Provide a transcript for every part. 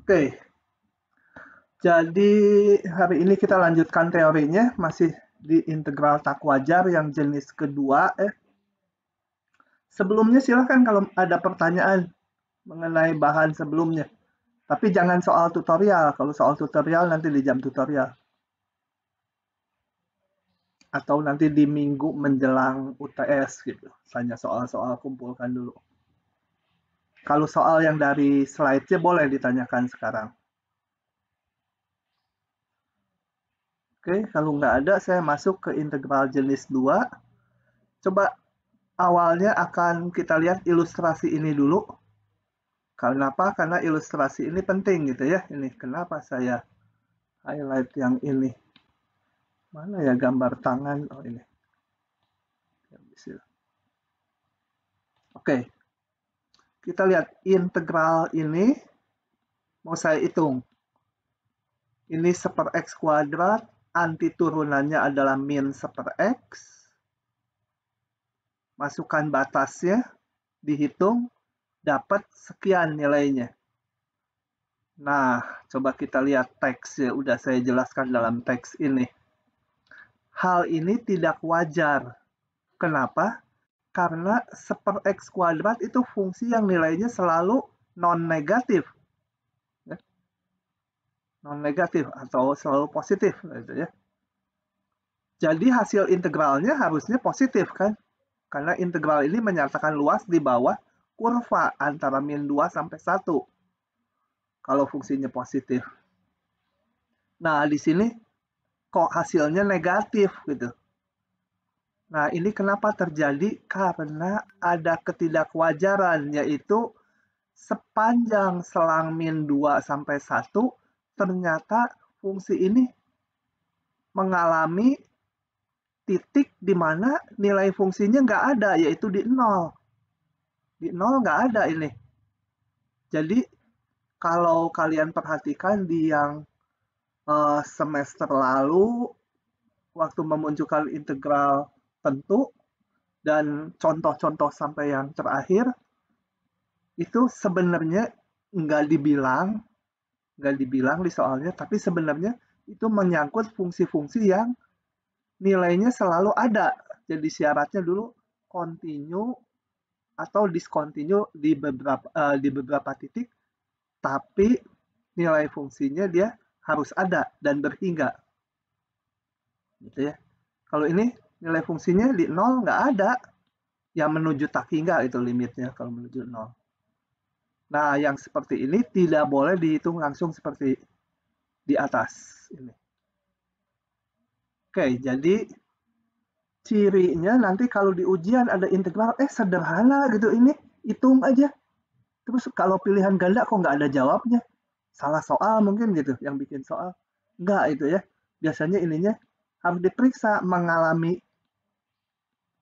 Oke, jadi hari ini kita lanjutkan teorinya, masih di integral tak wajar yang jenis kedua. Sebelumnya silahkan kalau ada pertanyaan mengenai bahan sebelumnya. Tapi jangan soal tutorial, kalau soal tutorial nanti di jam tutorial. Atau nanti di minggu menjelang UTS gitu. Tanya soal-soal kumpulkan dulu. Kalau soal yang dari slide-nya boleh ditanyakan sekarang. Oke, kalau nggak ada saya masuk ke integral jenis 2. Coba awalnya akan kita lihat ilustrasi ini dulu. Kenapa? Karena ilustrasi ini penting gitu ya. Ini kenapa saya highlight yang ini. Mana ya gambar tangan? Oh ini. Oke. Kita lihat integral ini mau saya hitung. Ini 1/x kuadrat, anti turunannya adalah min 1/x. Masukkan batasnya, dihitung, dapat sekian nilainya. Nah, coba kita lihat teksnya. Udah saya jelaskan dalam teks ini. Hal ini tidak wajar. Kenapa? Karena 1/x kuadrat itu fungsi yang nilainya selalu non-negatif. Non-negatif atau selalu positif. Gitu ya. Jadi hasil integralnya harusnya positif kan? Karena integral ini menyatakan luas di bawah kurva antara min 2 sampai 1. Kalau fungsinya positif. Nah, di sini kok hasilnya negatif gitu. Nah, ini kenapa terjadi? Karena ada ketidakwajaran, yaitu sepanjang selang min 2 sampai 1, ternyata fungsi ini mengalami titik di mana nilai fungsinya nggak ada, yaitu di 0. Di 0 nggak ada ini. Jadi, kalau kalian perhatikan di yang semester lalu, waktu memunculkan integral tentu, dan contoh-contoh sampai yang terakhir, itu sebenarnya nggak dibilang di soalnya, tapi sebenarnya itu menyangkut fungsi-fungsi yang nilainya selalu ada. Jadi syaratnya dulu continue atau discontinue di beberapa titik, tapi nilai fungsinya dia harus ada dan berhingga. Gitu ya. Kalau ini nilai fungsinya di 0 nggak ada. Yang menuju tak hingga itu limitnya kalau menuju 0. Nah, yang seperti ini tidak boleh dihitung langsung seperti di atas ini. Oke, jadi cirinya nanti kalau di ujian ada integral, sederhana gitu ini, hitung aja. Terus kalau pilihan ganda kok nggak ada jawabnya? Salah soal mungkin gitu yang bikin soal. Nggak itu ya. Biasanya ininya harus diperiksa mengalami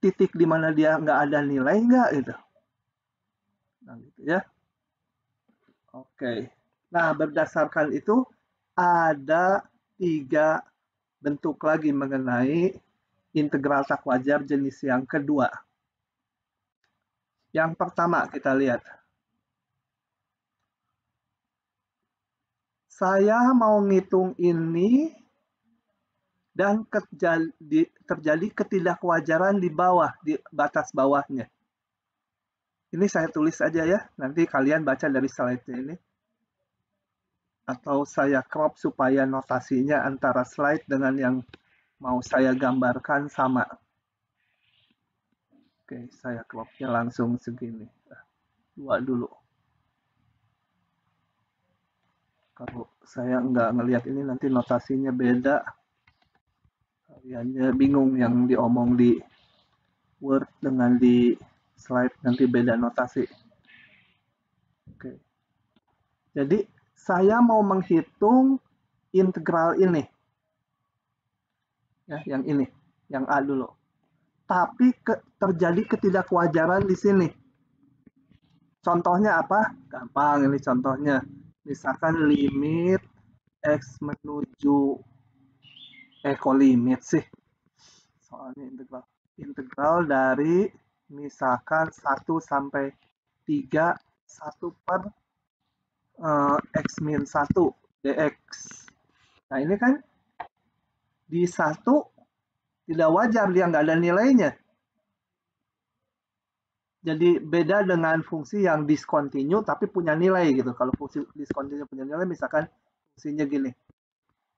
titik di mana dia nggak ada nilai nggak gitu. Nah gitu ya. Oke. Nah, berdasarkan itu ada 3 bentuk lagi mengenai integral tak wajar jenis yang kedua. Yang pertama kita lihat. Saya mau ngitung ini dan terjadi ketidakwajaran di bawah, di batas bawahnya. Ini saya tulis aja ya, nanti kalian baca dari slide-nya ini. Atau saya crop supaya notasinya antara slide dengan yang mau saya gambarkan sama. Oke, saya cropnya langsung segini. 2 dulu. Kalau saya nggak ngelihat ini nanti notasinya beda. Kaliannya bingung yang diomong di Word dengan di slide nanti beda notasi. Oke. Jadi saya mau menghitung integral ini. Ya, yang ini, yang A dulu. Tapi terjadi ketidakwajaran di sini. Contohnya apa? Gampang ini contohnya. Misalkan limit X menuju kok limit sih? Soalnya integral. Integral dari misalkan 1 sampai 3, 1/, X-1 dx. Nah ini kan di 1 tidak wajar, dia nggak ada nilainya. Jadi beda dengan fungsi yang discontinue tapi punya nilai gitu. Kalau fungsi discontinue punya nilai, misalkan fungsinya gini.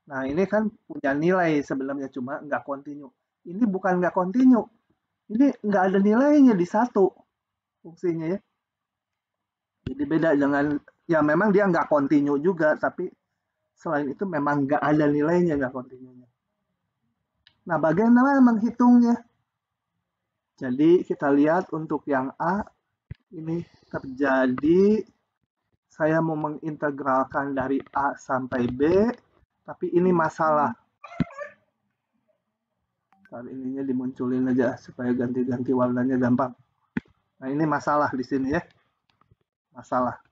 Nah ini kan punya nilai sebenarnya, cuma nggak continue. Ini bukan nggak continue, ini nggak ada nilainya di 1 fungsinya ya. Jadi beda dengan, ya memang dia nggak continue juga, tapi selain itu memang nggak ada nilainya, nggak continue-nya. Nah bagaimana menghitungnya? Jadi kita lihat untuk yang A, ini terjadi, saya mau mengintegralkan dari A sampai B, tapi ini masalah. Ntar ininya dimunculin aja supaya ganti-ganti warnanya gampang. Nah ini masalah di sini ya, masalah.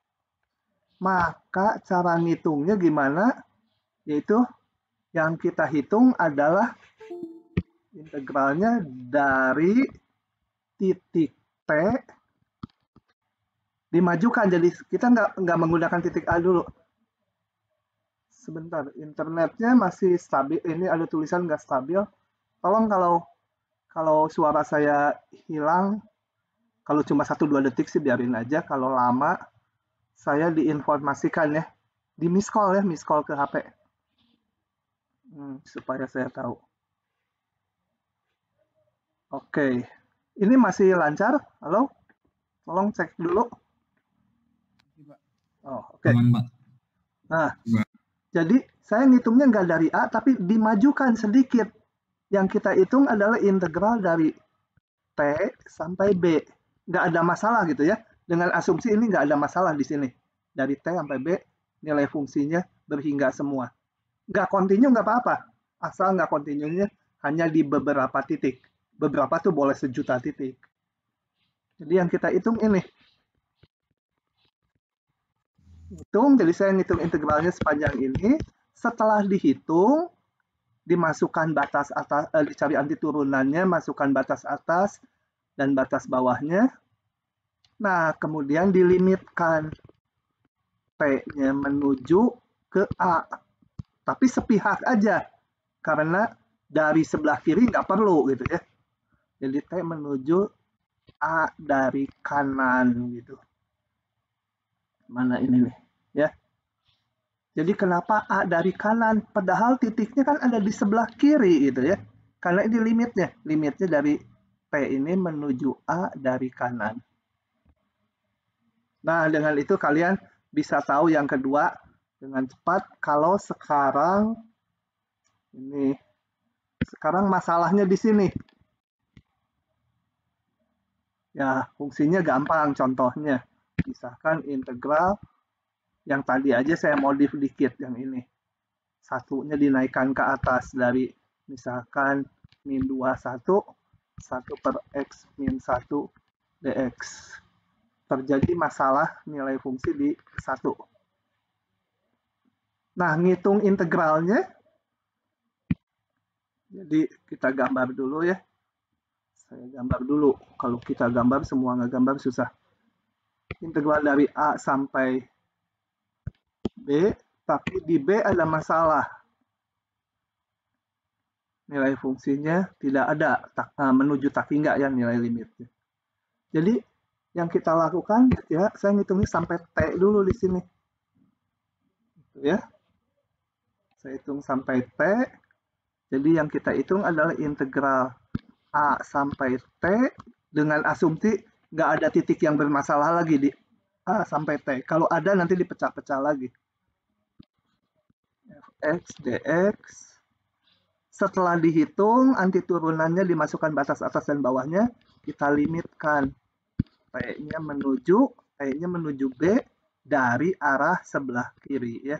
Maka cara ngitungnya gimana? Yaitu yang kita hitung adalah integralnya dari titik T dimajukan. Jadi kita nggak menggunakan titik A dulu. Sebentar, internetnya masih stabil. Ini ada tulisan nggak stabil. Tolong kalau suara saya hilang, kalau cuma 1-2 detik sih biarin aja. Kalau lama, saya diinformasikan ya. Di miss call ya, miss call ke HP. Supaya saya tahu. Oke. Ini masih lancar? Halo? Tolong cek dulu. Oh, oke. Nah, jadi saya ngitungnya nggak dari A, tapi dimajukan sedikit. Yang kita hitung adalah integral dari T sampai B. Nggak ada masalah gitu ya. Dengan asumsi ini nggak ada masalah di sini. Dari T sampai B, nilai fungsinya berhingga semua. Nggak kontinu nggak apa-apa. Asal nggak kontinunya hanya di beberapa titik. Beberapa tuh boleh 1.000.000 titik. Jadi yang kita hitung ini. Jadi saya ngitung integralnya sepanjang ini. Setelah dihitung, dimasukkan batas atas, dicari anti turunannya, masukkan batas atas dan batas bawahnya. Nah, kemudian dilimitkan T-nya menuju ke A. Tapi sepihak aja, karena dari sebelah kiri nggak perlu gitu ya. Jadi T menuju A dari kanan gitu. Mana ini nih, ya. Jadi kenapa A dari kanan? Padahal titiknya kan ada di sebelah kiri gitu ya. Karena ini limitnya. Limitnya dari P ini menuju A dari kanan. Nah, dengan itu kalian bisa tahu yang kedua dengan cepat. Kalau sekarang masalahnya di sini. Ya, fungsinya gampang. Contohnya, misalkan integral yang tadi aja saya modif dikit yang ini. Satunya dinaikkan ke atas dari misalkan min 21, 1 per X min 1 dx. Terjadi masalah nilai fungsi di 1. Nah, ngitung integralnya, jadi kita gambar dulu ya. Saya gambar dulu. Kalau kita gambar, semua nggak gambar susah. Integral dari A sampai B, tapi di B ada masalah. Nilai fungsinya tidak ada, menuju tak hingga ya nilai limitnya. Jadi yang kita lakukan ya, saya ngitungnya sampai T dulu di sini. Ya. Saya hitung sampai T. Jadi yang kita hitung adalah integral A sampai T dengan asumsi nggak ada titik yang bermasalah lagi di A sampai T. Kalau ada nanti dipecah-pecah lagi. Fx dx. Setelah dihitung, anti turunannya dimasukkan batas atas dan bawahnya, kita limitkan T-nya menuju B dari arah sebelah kiri ya.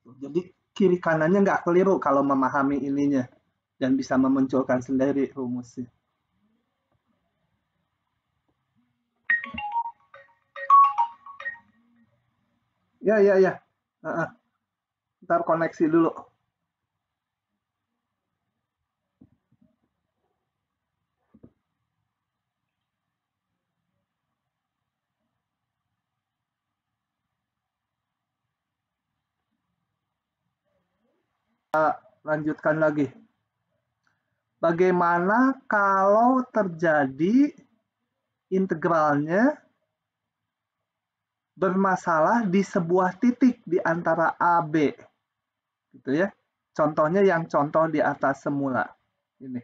Jadi kiri kanannya nggak keliru kalau memahami ininya dan bisa memunculkan sendiri rumusnya. Ya. Ntar koneksi dulu. lanjutkan lagi. Bagaimana kalau terjadi integralnya bermasalah di sebuah titik di antara A, B. Gitu ya. Contohnya yang contoh di atas semula. Ini.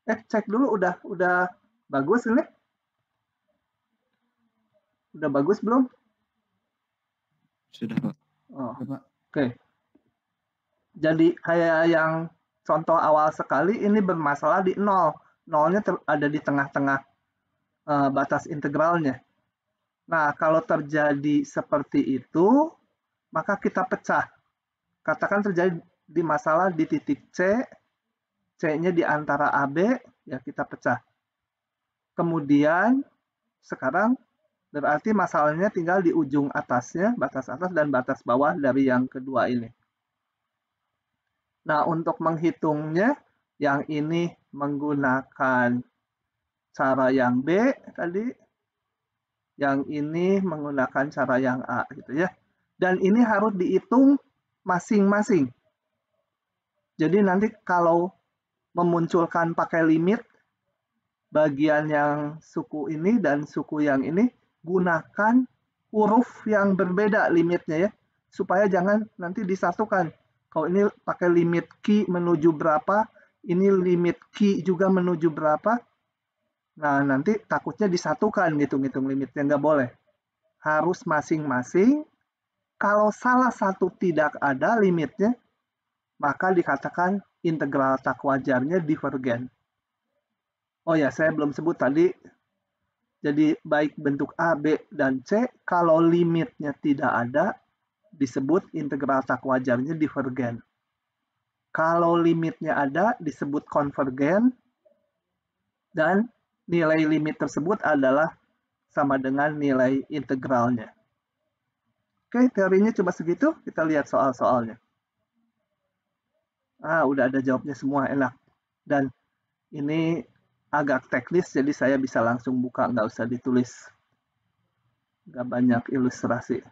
Cek dulu udah bagus ini? Udah bagus belum? Sudah, Pak. Oh, oke. Jadi kayak yang contoh awal sekali ini bermasalah di 0. 0-nya ada di tengah-tengah batas integralnya. Nah, kalau terjadi seperti itu, maka kita pecah. Katakan terjadi di masalah di titik C, C-nya di antara AB, ya kita pecah. Kemudian, sekarang berarti masalahnya tinggal di ujung atasnya, batas atas dan batas bawah dari yang kedua ini. Nah, untuk menghitungnya, yang ini menggunakan cara yang B tadi, yang ini menggunakan cara yang A gitu ya. Dan ini harus dihitung masing-masing. Jadi nanti kalau memunculkan pakai limit bagian yang suku ini dan suku yang ini, gunakan huruf yang berbeda limitnya ya, supaya jangan nanti disatukan. Kalau ini pakai limit Q menuju berapa, ini limit Q juga menuju berapa, nah nanti takutnya disatukan ngitung-ngitung limitnya, nggak boleh. Harus masing-masing. Kalau salah satu tidak ada limitnya, maka dikatakan integral tak wajarnya divergen. Oh ya, saya belum sebut tadi. Jadi baik bentuk A, B, dan C, kalau limitnya tidak ada, disebut integral tak wajarnya divergen. Kalau limitnya ada, disebut konvergen, dan nilai limit tersebut adalah sama dengan nilai integralnya. Oke, teorinya cuma segitu. Kita lihat soal-soalnya. Udah ada jawabnya semua, enak. Dan ini agak teknis, jadi saya bisa langsung buka, nggak usah ditulis. Nggak banyak ilustrasi.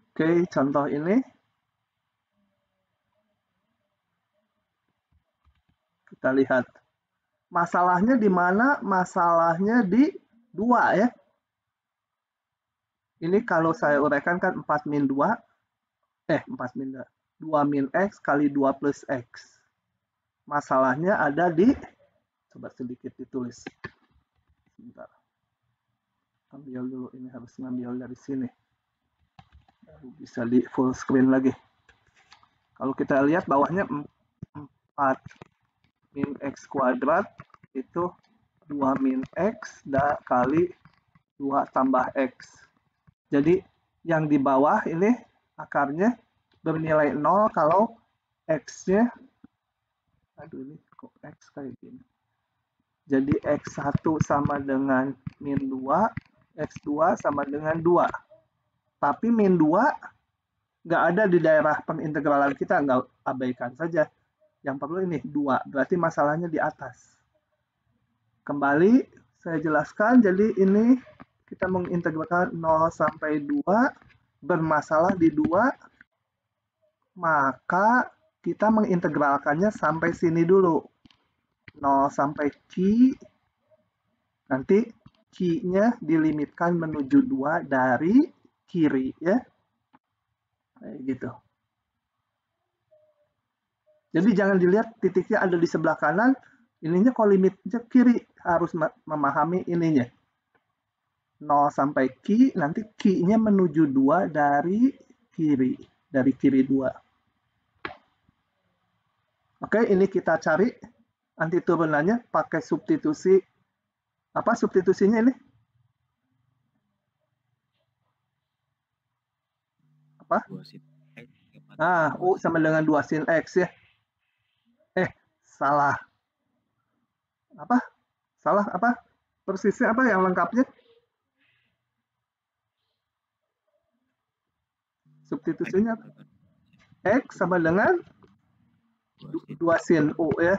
Oke, contoh ini. Kita lihat. Masalahnya di mana? Masalahnya di 2 ya. Ini kalau saya uraikan kan 4 min 2. 4 min 2. 2 min X kali 2 plus X. Masalahnya ada di, coba sedikit ditulis. Sebentar. Ambil dulu, ini harus ngambil dari sini. Baru bisa di full screen lagi. Kalau kita lihat bawahnya 4 min X kuadrat itu 2 min X kali 2 tambah X. Jadi yang di bawah ini akarnya bernilai 0 kalau X-nya, aduh ini kok X kayak gini. Jadi X1 sama dengan min 2, X2 sama dengan 2. Tapi min 2 nggak ada di daerah pengintegralan kita, nggak, abaikan saja. Yang perlu ini 2, berarti masalahnya di atas. Kembali saya jelaskan, jadi ini kita mengintegralkan 0 sampai 2, bermasalah di 2, maka kita mengintegralkannya sampai sini dulu. 0 sampai Q, nanti Q-nya dilimitkan menuju 2 dari kiri ya. Kayak gitu. Jadi jangan dilihat titiknya ada di sebelah kanan, ininya kalau limitnya kiri, harus memahami ininya. 0 sampai Q, nanti Q-nya menuju 2 dari kiri 2. Oke, ini kita cari anti turunannya pakai substitusi. Apa substitusinya ini? Apa? U sama dengan 2 sin X ya. Salah. Apa? Salah apa? Persisnya apa yang lengkapnya? Substitusinya X sama dengan 2 sin U ya.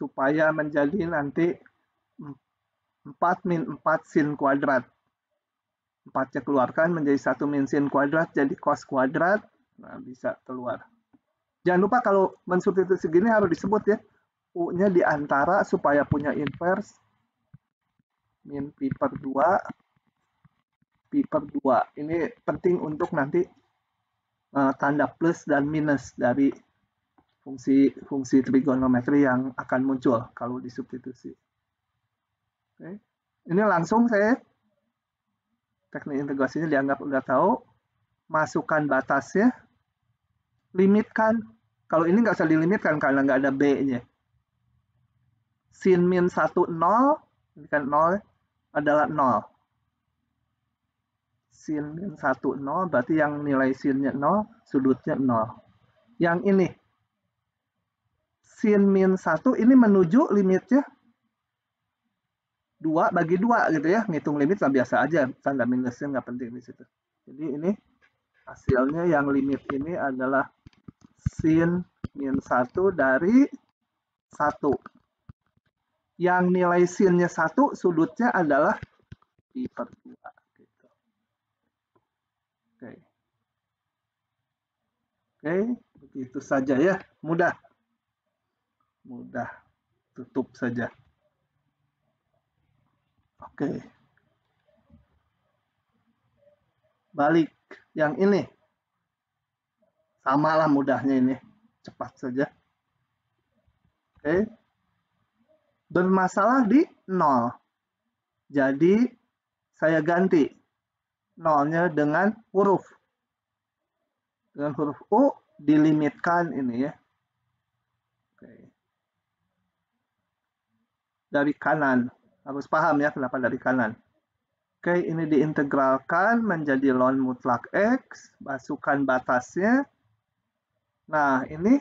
Supaya menjadi nanti 4 min 4 sin kuadrat. 4-nya keluarkan menjadi 1 min sin kuadrat, jadi cos kuadrat. Nah, bisa keluar. Jangan lupa kalau mensubstitusi gini harus disebut ya. U-nya di antara supaya punya inverse min pi per 2 pi per 2. Ini penting untuk nanti tanda plus dan minus dari fungsi trigonometri yang akan muncul kalau disubstitusi. Oke. Ini langsung saya teknik integrasinya dianggap udah tahu. Masukkan batasnya, limitkan. Kalau ini nggak usah dilimitkan karena nggak ada B-nya. Sin min 1, 0, ini kan 0, adalah 0. Sin min 1, 0, berarti yang nilai sinnya 0, sudutnya 0. Yang ini, sin min 1 ini menuju limitnya 2 bagi 2 gitu ya. Ngitung limit lah biasa aja, tanda minusnya nggak penting di situ. Jadi ini hasilnya yang limit ini adalah sin min 1 dari 1. Yang nilai sinnya 1, sudutnya adalah pi per 2. Gitu. Oke, begitu saja ya. Mudah. Tutup saja. Oke. Balik yang ini. Samalah mudahnya ini. Cepat saja. Oke. Bermasalah di 0. Jadi saya ganti 0-nya dengan huruf. Dengan huruf U dilimitkan ini ya. Oke. Dari kanan. Harus paham ya kenapa dari kanan. Oke, ini diintegralkan menjadi ln mutlak X, masukkan batasnya. Nah, ini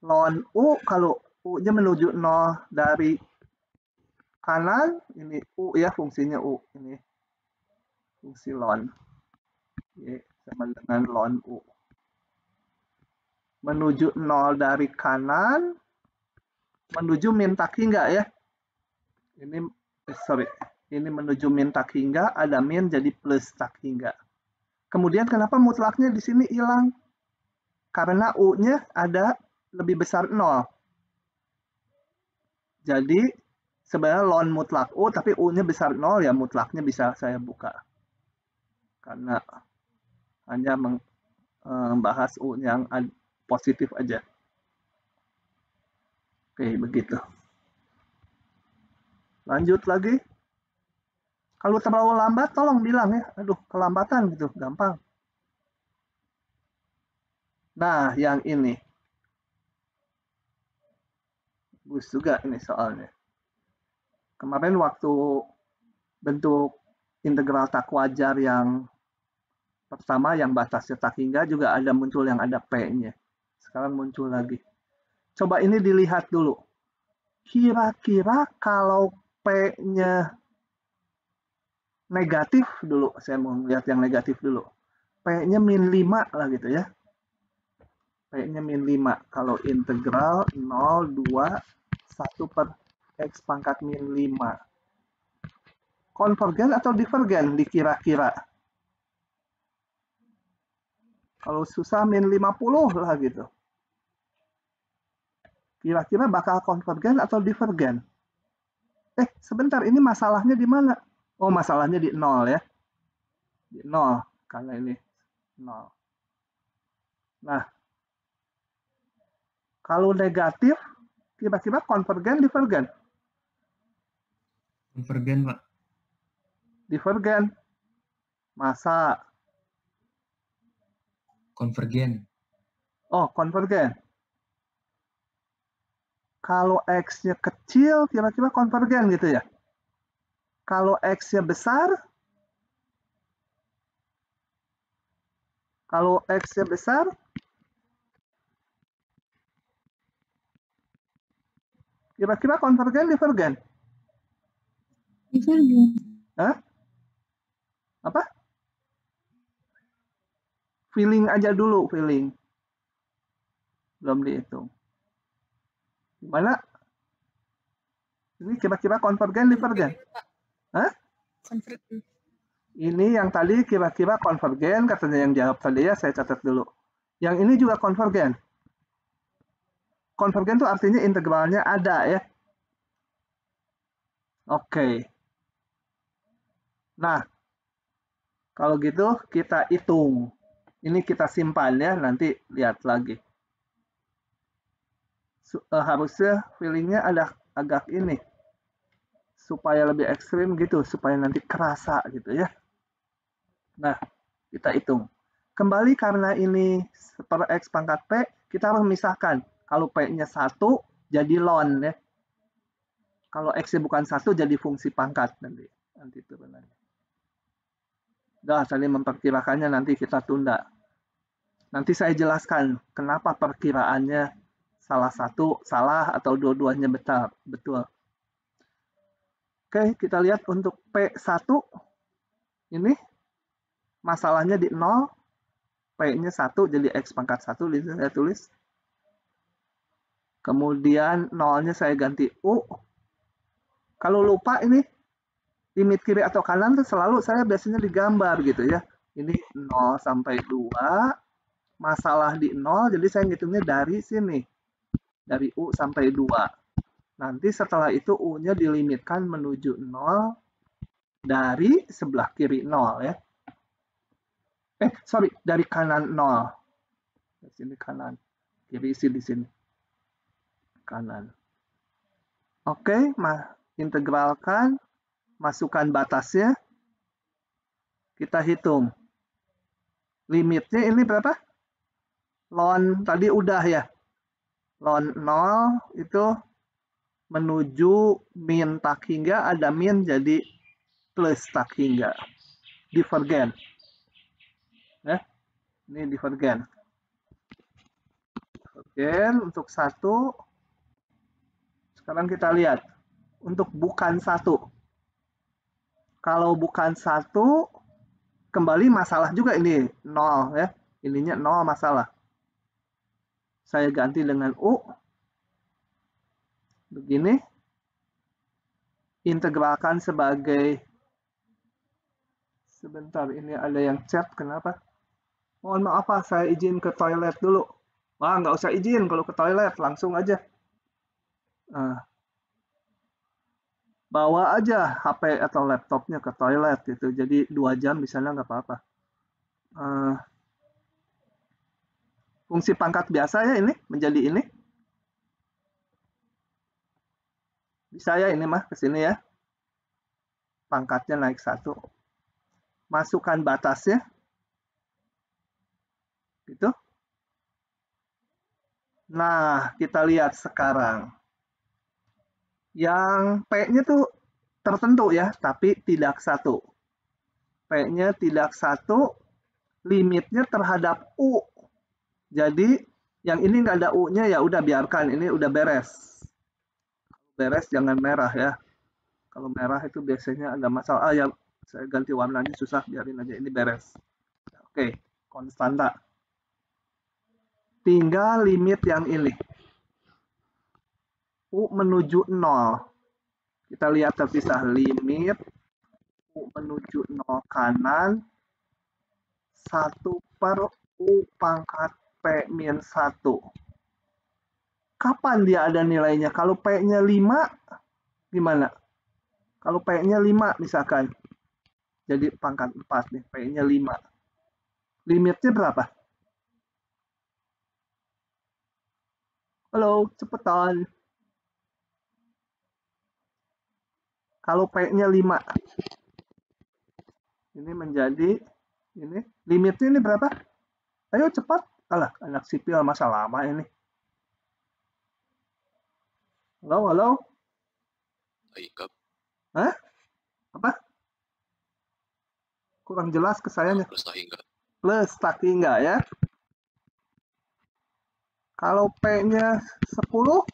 ln U, kalau U-nya menuju 0 dari kanan, ini U ya, fungsinya U. Ini fungsi ln. Y sama dengan ln U. Menuju 0 dari kanan, menuju min tak hingga ya. Ini menuju min tak hingga, ada min jadi plus tak hingga. Kemudian kenapa mutlaknya di sini hilang? Karena U-nya ada lebih besar 0. Jadi sebenarnya ln mutlak U, tapi U-nya besar 0, ya mutlaknya bisa saya buka. Karena hanya membahas U yang positif aja. Oke, begitu. Lanjut lagi. Kalau terlalu lambat, tolong bilang ya. Aduh, kelambatan gitu, gampang. Nah, yang ini. Bagus juga ini soalnya. Kemarin waktu bentuk integral tak wajar yang pertama, yang batasnya tak hingga, juga ada muncul yang ada P-nya. Sekarang muncul lagi. Coba ini dilihat dulu. Kira-kira kalau P-nya negatif dulu, saya mau lihat yang negatif dulu. P-nya min 5 lah gitu ya. P-nya min 5. Kalau integral 0, 2, 1 per X pangkat min 5. Konvergen atau divergen dikira-kira? Kalau susah min 50 lah gitu. Kira-kira bakal konvergen atau divergen? Sebentar, ini masalahnya di mana? Oh, masalahnya di 0 ya. Di 0, karena ini 0. Nah, kalau negatif, kira-kira konvergen, divergen? Konvergen, Pak. Divergen. Masa? Konvergen. Oh, konvergen. Kalau X-nya kecil, kira-kira konvergen gitu ya? Kalau X-nya besar, kira-kira konvergen, divergen? Divergen. Hah? Apa? Feeling aja dulu, feeling. Belum dihitung. Gimana? Ini kira-kira konvergen, divergen? Hah? Konvergen. Ini yang tadi kira-kira konvergen, katanya yang jawab tadi ya, saya catat dulu. Yang ini juga konvergen. Konvergen itu artinya integralnya ada ya. Oke. Nah, kalau gitu kita hitung. Ini kita simpan ya, nanti lihat lagi. Harusnya feelingnya ada agak ini. Supaya lebih ekstrim gitu, supaya nanti kerasa gitu ya. Nah, kita hitung. Kembali karena ini per X pangkat P, kita harus memisahkan. Kalau P-nya 1, jadi ln ya. Kalau X-nya bukan 1, jadi fungsi pangkat nanti turunannya. Udah, saling memperkirakannya nanti kita tunda. Nanti saya jelaskan kenapa perkiraannya salah satu salah atau dua-duanya betul. Oke, kita lihat untuk P1 ini masalahnya di 0, P-nya 1 jadi X pangkat 1, saya tulis. Kemudian 0-nya saya ganti U. Kalau lupa ini limit kiri atau kanan tuh selalu saya biasanya digambar gitu ya. Ini 0 sampai 2, masalah di 0, jadi saya ngitungnya dari sini. Dari U sampai 2. Nanti setelah itu U-nya dilimitkan menuju 0 dari sebelah kiri 0 ya. Dari kanan 0. Di sini kanan. Kiri isi di sini. Kanan. Oke, integralkan, masukkan batasnya. Kita hitung. Limitnya ini berapa? Ln tadi udah ya. Ln 0 itu menuju min tak hingga, ada min jadi plus tak hingga. Divergen. Ini divergen. Divergen untuk 1. Sekarang kita lihat. Untuk bukan 1. Kalau bukan 1, kembali masalah juga ini. 0 ya. Ininya 0 masalah. Saya ganti dengan U. Begini. Integralkan sebagai... Sebentar, ini ada yang chat. Kenapa? Mohon maaf Pak, saya izin ke toilet dulu. Wah, nggak usah izin kalau ke toilet, langsung aja. Bawa aja HP atau laptopnya ke toilet gitu. Jadi 2 jam di sana nggak apa-apa. Fungsi pangkat biasa ya ini, menjadi ini. Bisa ya ini mah ke sini ya. Pangkatnya naik 1. Masukkan batasnya. Gitu. Nah, kita lihat sekarang. Yang P-nya tuh tertentu ya, tapi tidak 1. P-nya tidak 1, limitnya terhadap U. Jadi, yang ini nggak ada U-nya ya udah biarkan, ini udah beres. Beres jangan merah ya. Kalau merah itu biasanya ada masalah. Ya, saya ganti warnanya susah, biarin aja ini beres. Oke, konstanta. Tinggal limit yang ini. U menuju 0. Kita lihat terpisah. Limit U menuju 0 kanan 1/U pangkat P min 1. Kapan dia ada nilainya? Kalau P-nya 5, gimana? Kalau P-nya 5 misalkan. Jadi pangkat 4 nih, P-nya 5. Limitnya berapa? Halo, cepetan. Kalau P-nya 5. Ini menjadi, ini limitnya ini berapa? Ayo cepat. Alah, anak sipil masa lama ini. Halo? Hah? Apa? Kurang jelas ke sayanya. Plus tak hingga ya. Kalau P-nya 10,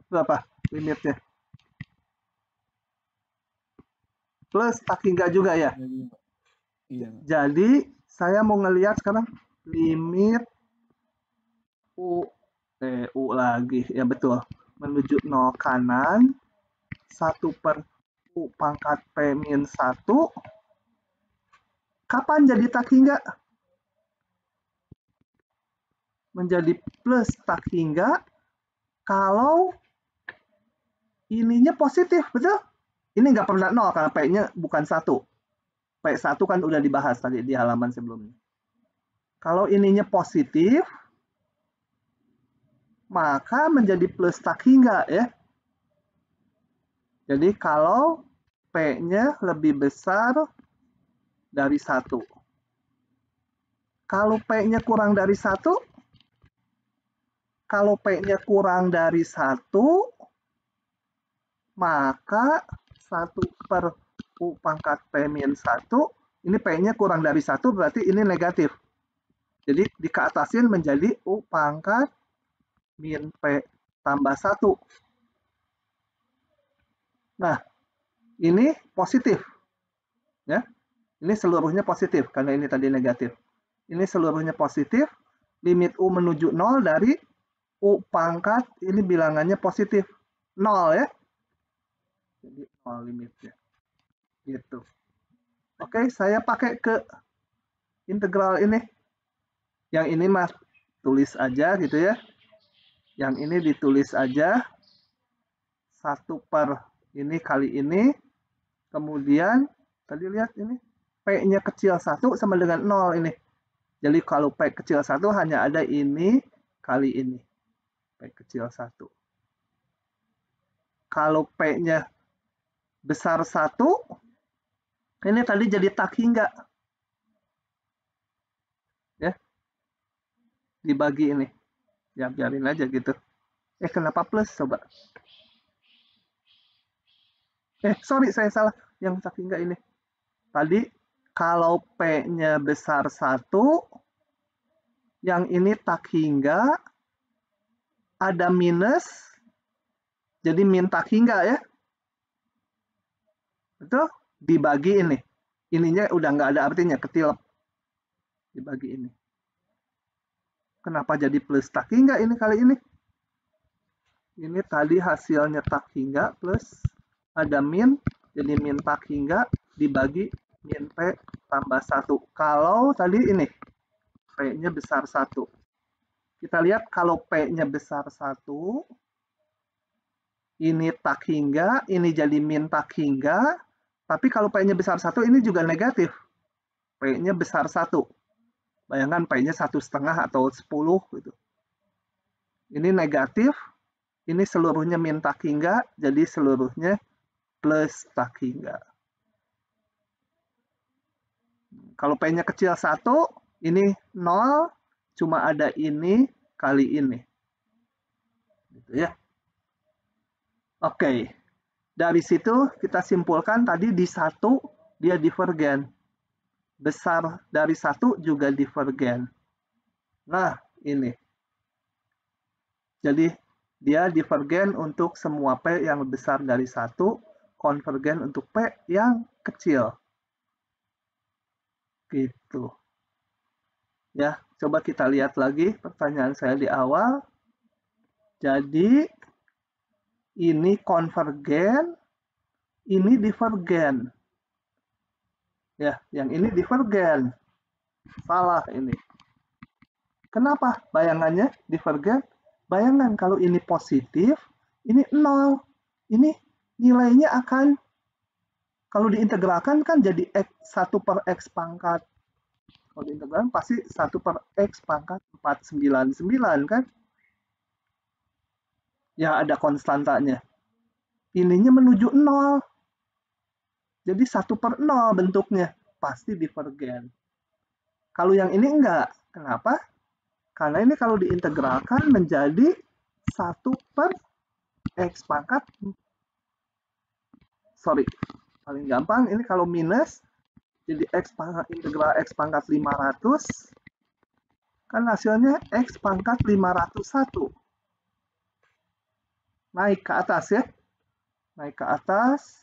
berapa limitnya? Plus tak hingga juga ya? Iya. Jadi, saya mau ngelihat sekarang limit U lagi. Ya betul. Menuju 0 kanan, 1/U U pangkat P min 1. Kapan jadi tak hingga? Menjadi plus tak hingga kalau ininya positif, betul? Ini nggak pernah 0 karena P-nya bukan 1. P1 kan udah dibahas tadi di halaman sebelumnya. Kalau ininya positif, maka menjadi plus tak hingga ya. Jadi kalau P-nya lebih besar dari 1. Kalau P-nya kurang dari 1, maka 1 per U pangkat P min 1, ini P-nya kurang dari 1 berarti ini negatif. Jadi dikeatasin menjadi U pangkat min P tambah 1. Nah, ini positif. Ya. Ini seluruhnya positif, karena ini tadi negatif. Ini seluruhnya positif, limit U menuju 0 dari U pangkat, ini bilangannya positif. 0 ya. Jadi 0 limitnya. Gitu. Oke, saya pakai ke integral ini. Yang ini mas tulis aja gitu ya. Yang ini ditulis aja 1 per ini kali ini. Kemudian tadi lihat ini P-nya kecil 1 sama dengan 0 ini. Jadi kalau P kecil 1 hanya ada ini kali ini. P kecil 1. Kalau P-nya besar 1, ini tadi jadi tak hingga. Ya. Dibagi ini. Ya biarin aja gitu. Kenapa plus coba? Sorry saya salah. Yang tak hingga ini. Tadi kalau P-nya besar 1, yang ini tak hingga, ada minus, jadi min tak hingga ya. Betul? Dibagi ini. Ininya udah nggak ada artinya, ketilep. Dibagi ini. Kenapa jadi plus tak hingga ini kali ini? Ini tadi hasilnya tak hingga plus ada min, jadi min tak hingga dibagi min P tambah 1. Kalau tadi ini, P-nya besar 1. Kita lihat kalau P-nya besar 1, ini tak hingga, ini jadi min tak hingga, tapi kalau P-nya besar 1, ini juga negatif. P-nya besar 1. Bayangkan P-nya 1,5 atau 10 gitu. Ini negatif, ini seluruhnya min tak hingga, jadi seluruhnya plus tak hingga. Kalau P-nya kecil 1, ini 0, cuma ada ini kali ini. Gitu ya. Oke. Dari situ kita simpulkan tadi di 1 dia divergen. Besar dari 1 juga divergen. Nah, ini. Jadi dia divergen untuk semua P yang besar dari 1, konvergen untuk P yang kecil. Gitu. Ya, coba kita lihat lagi pertanyaan saya di awal. Jadi ini konvergen, ini divergen. Ya, yang ini divergen. Salah ini. Kenapa bayangannya divergen? Bayangan kalau ini positif, ini 0. Ini nilainya akan, kalau diintegralkan kan jadi 1 per X pangkat. Kalau diintegralkan pasti 1 per X pangkat 499 kan? Ya ada konstantanya. Ininya menuju 0. Jadi 1 per 0 bentuknya. Pasti divergen. Kalau yang ini enggak. Kenapa? Karena ini kalau diintegralkan menjadi 1 per X pangkat. Sorry. Paling gampang ini kalau minus. Jadi X pangkat integral X pangkat 500. Kan hasilnya X pangkat 501. Naik ke atas ya. Naik ke atas.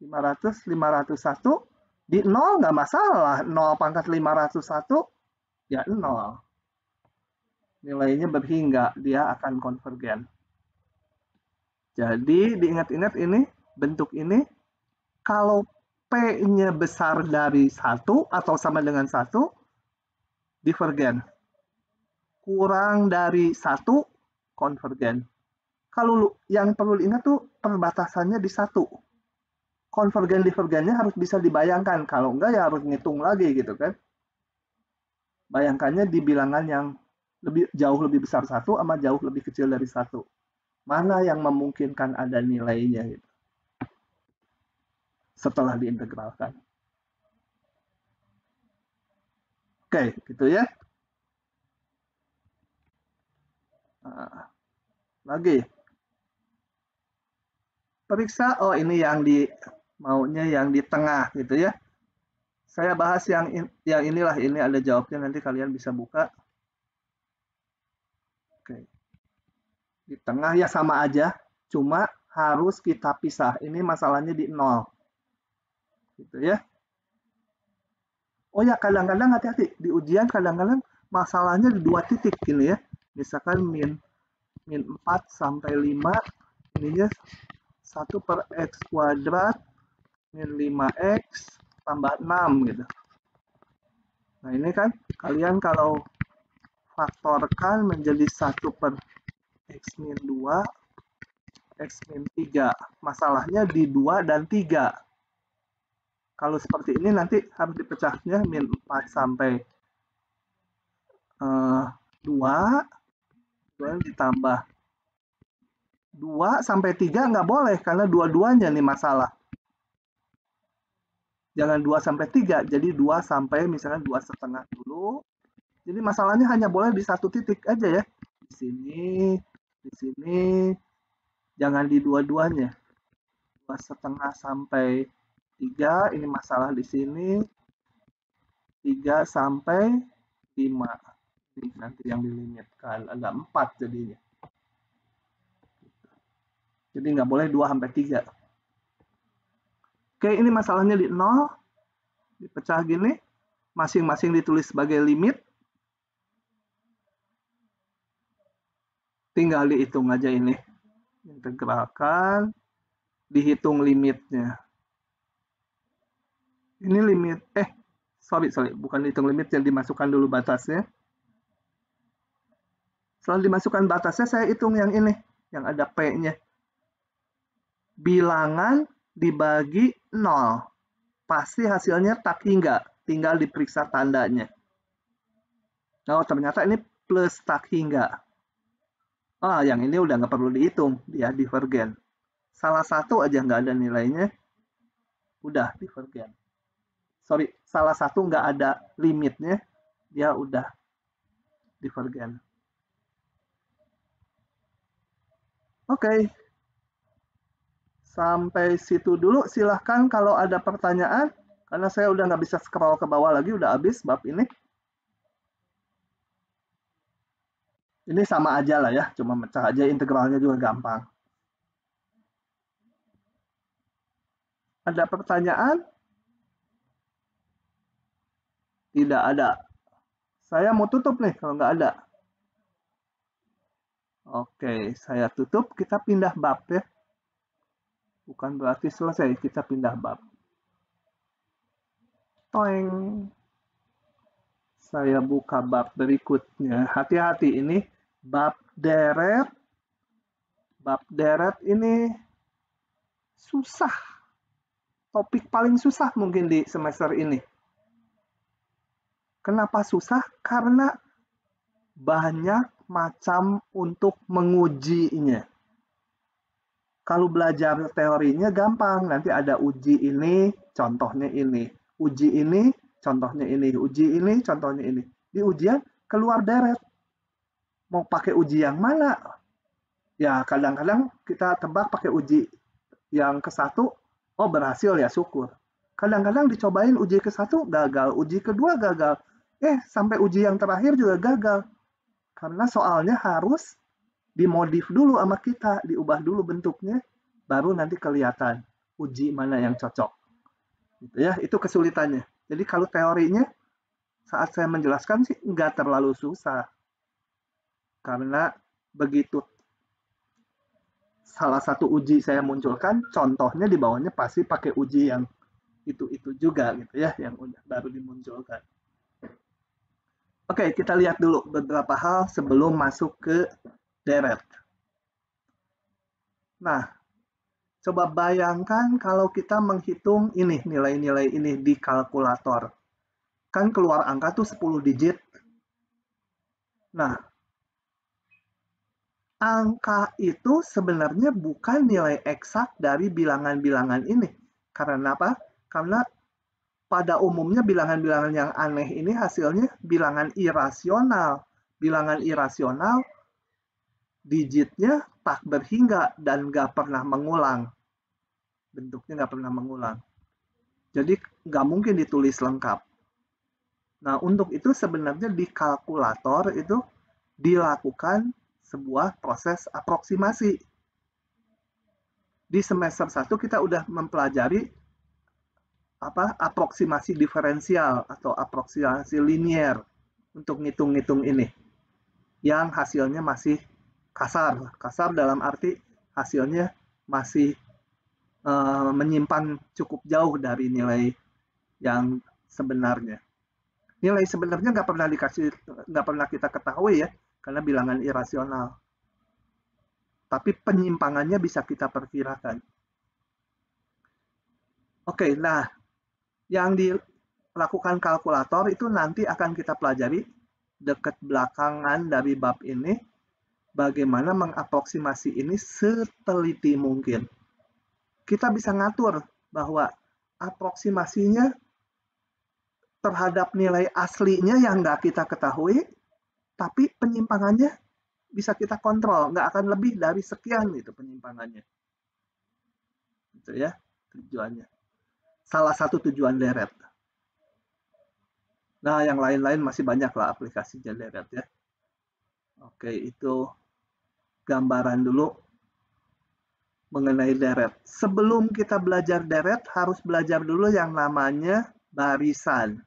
500, 501. Di 0 nggak masalah. 0 pangkat 501, ya 0. Nilainya berhingga, dia akan konvergen. Jadi diingat-ingat ini, bentuk ini Kalau P-nya besar dari 1 atau sama dengan 1, divergen. Kurang dari 1, konvergen. Kalau yang perlu diingat tuh perbatasannya di 1. Konvergen divergennya harus bisa dibayangkan. Kalau enggak ya harus ngitung lagi gitu kan. Bayangkannya di bilangan yang jauh lebih besar 1 sama jauh lebih kecil dari 1. Mana yang memungkinkan ada nilainya gitu. Setelah diintegralkan. Oke, gitu ya. Nah, lagi. Periksa, oh ini yang maunya yang di tengah gitu ya. Saya bahas yang inilah, ini ada jawabnya, nanti kalian bisa buka. Oke. Di tengah ya sama aja, cuma harus kita pisah. Ini masalahnya di 0. Gitu ya. Oh ya, kadang-kadang hati-hati. Di ujian kadang-kadang masalahnya di 2 titik gini ya. Misalkan min 4 sampai 5, ininya 1 per X kuadrat min 5X tambah 6 gitu. Nah ini kan kalian kalau faktorkan menjadi 1 per X min 2, X min 3. Masalahnya di 2 dan 3. Kalau seperti ini nanti harus dipecahnya min 4 sampai 2, kemudian ditambah 2 sampai 3 nggak boleh, karena dua-duanya nih masalah. Jangan 2 sampai 3, jadi 2 sampai misalnya 2,5 dulu. Jadi masalahnya hanya boleh di 1 titik aja ya. Di sini, jangan di dua-duanya. 2,5 sampai 3, ini masalah di sini. 3 sampai 5. Ini nanti yang dilimitkan, ada 4 jadinya. Jadi nggak boleh 2 sampai 3. Oke, ini masalahnya di 0. Dipecah gini. Masing-masing ditulis sebagai limit. Tinggal dihitung aja ini. Integralkan. Dihitung limitnya. Ini limit. Sorry. Bukan dihitung limitnya. Dimasukkan dulu batasnya. Setelah dimasukkan batasnya, saya hitung yang ini. Yang ada P-nya. Bilangan dibagi 0. Pasti hasilnya tak hingga. Tinggal diperiksa tandanya. Oh, ternyata ini plus tak hingga. Yang ini udah nggak perlu dihitung. Dia divergen. Salah satu aja nggak ada nilainya. Udah divergen. Sorry, salah satu nggak ada limitnya. Dia udah divergen. Oke. Sampai situ dulu. Silahkan kalau ada pertanyaan. Karena saya udah nggak bisa scroll ke bawah lagi. Udah habis bab ini. Ini sama aja lah ya. Cuma mecah aja. Integralnya juga gampang. Ada pertanyaan? Tidak ada. Saya mau tutup nih kalau nggak ada. Oke, saya tutup. Kita pindah bab ya. Bukan berarti selesai, kita pindah bab. Toeng. Saya buka bab berikutnya. Hati-hati, ini bab deret. Bab deret ini susah. Topik paling susah mungkin di semester ini. Kenapa susah? Karena banyak macam untuk mengujinya. Kalau belajar teorinya gampang, nanti ada uji ini, contohnya ini. Uji ini, contohnya ini. Uji ini, contohnya ini. Di ujian keluar deret. Mau pakai uji yang mana? Ya kadang-kadang kita tebak pakai uji yang ke-1, oh berhasil ya syukur. Kadang-kadang dicobain uji ke-1 gagal, uji kedua gagal. Sampai uji yang terakhir juga gagal. Karena soalnya harus dimodif dulu sama kita, diubah dulu bentuknya, baru nanti kelihatan uji mana yang cocok. Gitu ya, itu kesulitannya. Jadi kalau teorinya saat saya menjelaskan sih nggak terlalu susah. Karena begitu salah satu uji saya munculkan, contohnya di bawahnya pasti pakai uji yang itu juga gitu ya, yang baru dimunculkan. Oke, kita lihat dulu beberapa hal sebelum masuk ke deret. Nah, coba bayangkan kalau kita menghitung ini, nilai-nilai ini di kalkulator. Kan keluar angka tuh 10 digit. Nah, angka itu sebenarnya bukan nilai eksak dari bilangan-bilangan ini. Karena apa? Karena pada umumnya bilangan-bilangan yang aneh ini hasilnya bilangan irasional. Bilangan irasional digitnya tak berhingga dan nggak pernah mengulang. Bentuknya nggak pernah mengulang. Jadi nggak mungkin ditulis lengkap. Nah, untuk itu sebenarnya di kalkulator itu dilakukan sebuah proses aproksimasi. Di semester 1 kita udah mempelajari aproksimasi diferensial atau aproksimasi linier untuk ngitung-ngitung ini. Yang hasilnya masih kasar. Kasar dalam arti hasilnya masih menyimpan cukup jauh dari nilai yang sebenarnya. Nilai sebenarnya nggak pernah kita ketahui ya, karena bilangan irasional. Tapi penyimpangannya bisa kita perkirakan. Oke, nah yang dilakukan kalkulator itu nanti akan kita pelajari dekat belakangan dari bab ini, bagaimana mengaproksimasi ini seteliti mungkin. Kita bisa ngatur bahwa aproksimasinya terhadap nilai aslinya yang nggak kita ketahui, tapi penyimpangannya bisa kita kontrol, nggak akan lebih dari sekian itu penyimpangannya. Gitu ya, tujuannya. Salah satu tujuan deret. Nah, yang lain-lain masih banyak lah aplikasinya deret ya. Oke, itu gambaran dulu mengenai deret. Sebelum kita belajar deret, harus belajar dulu yang namanya barisan.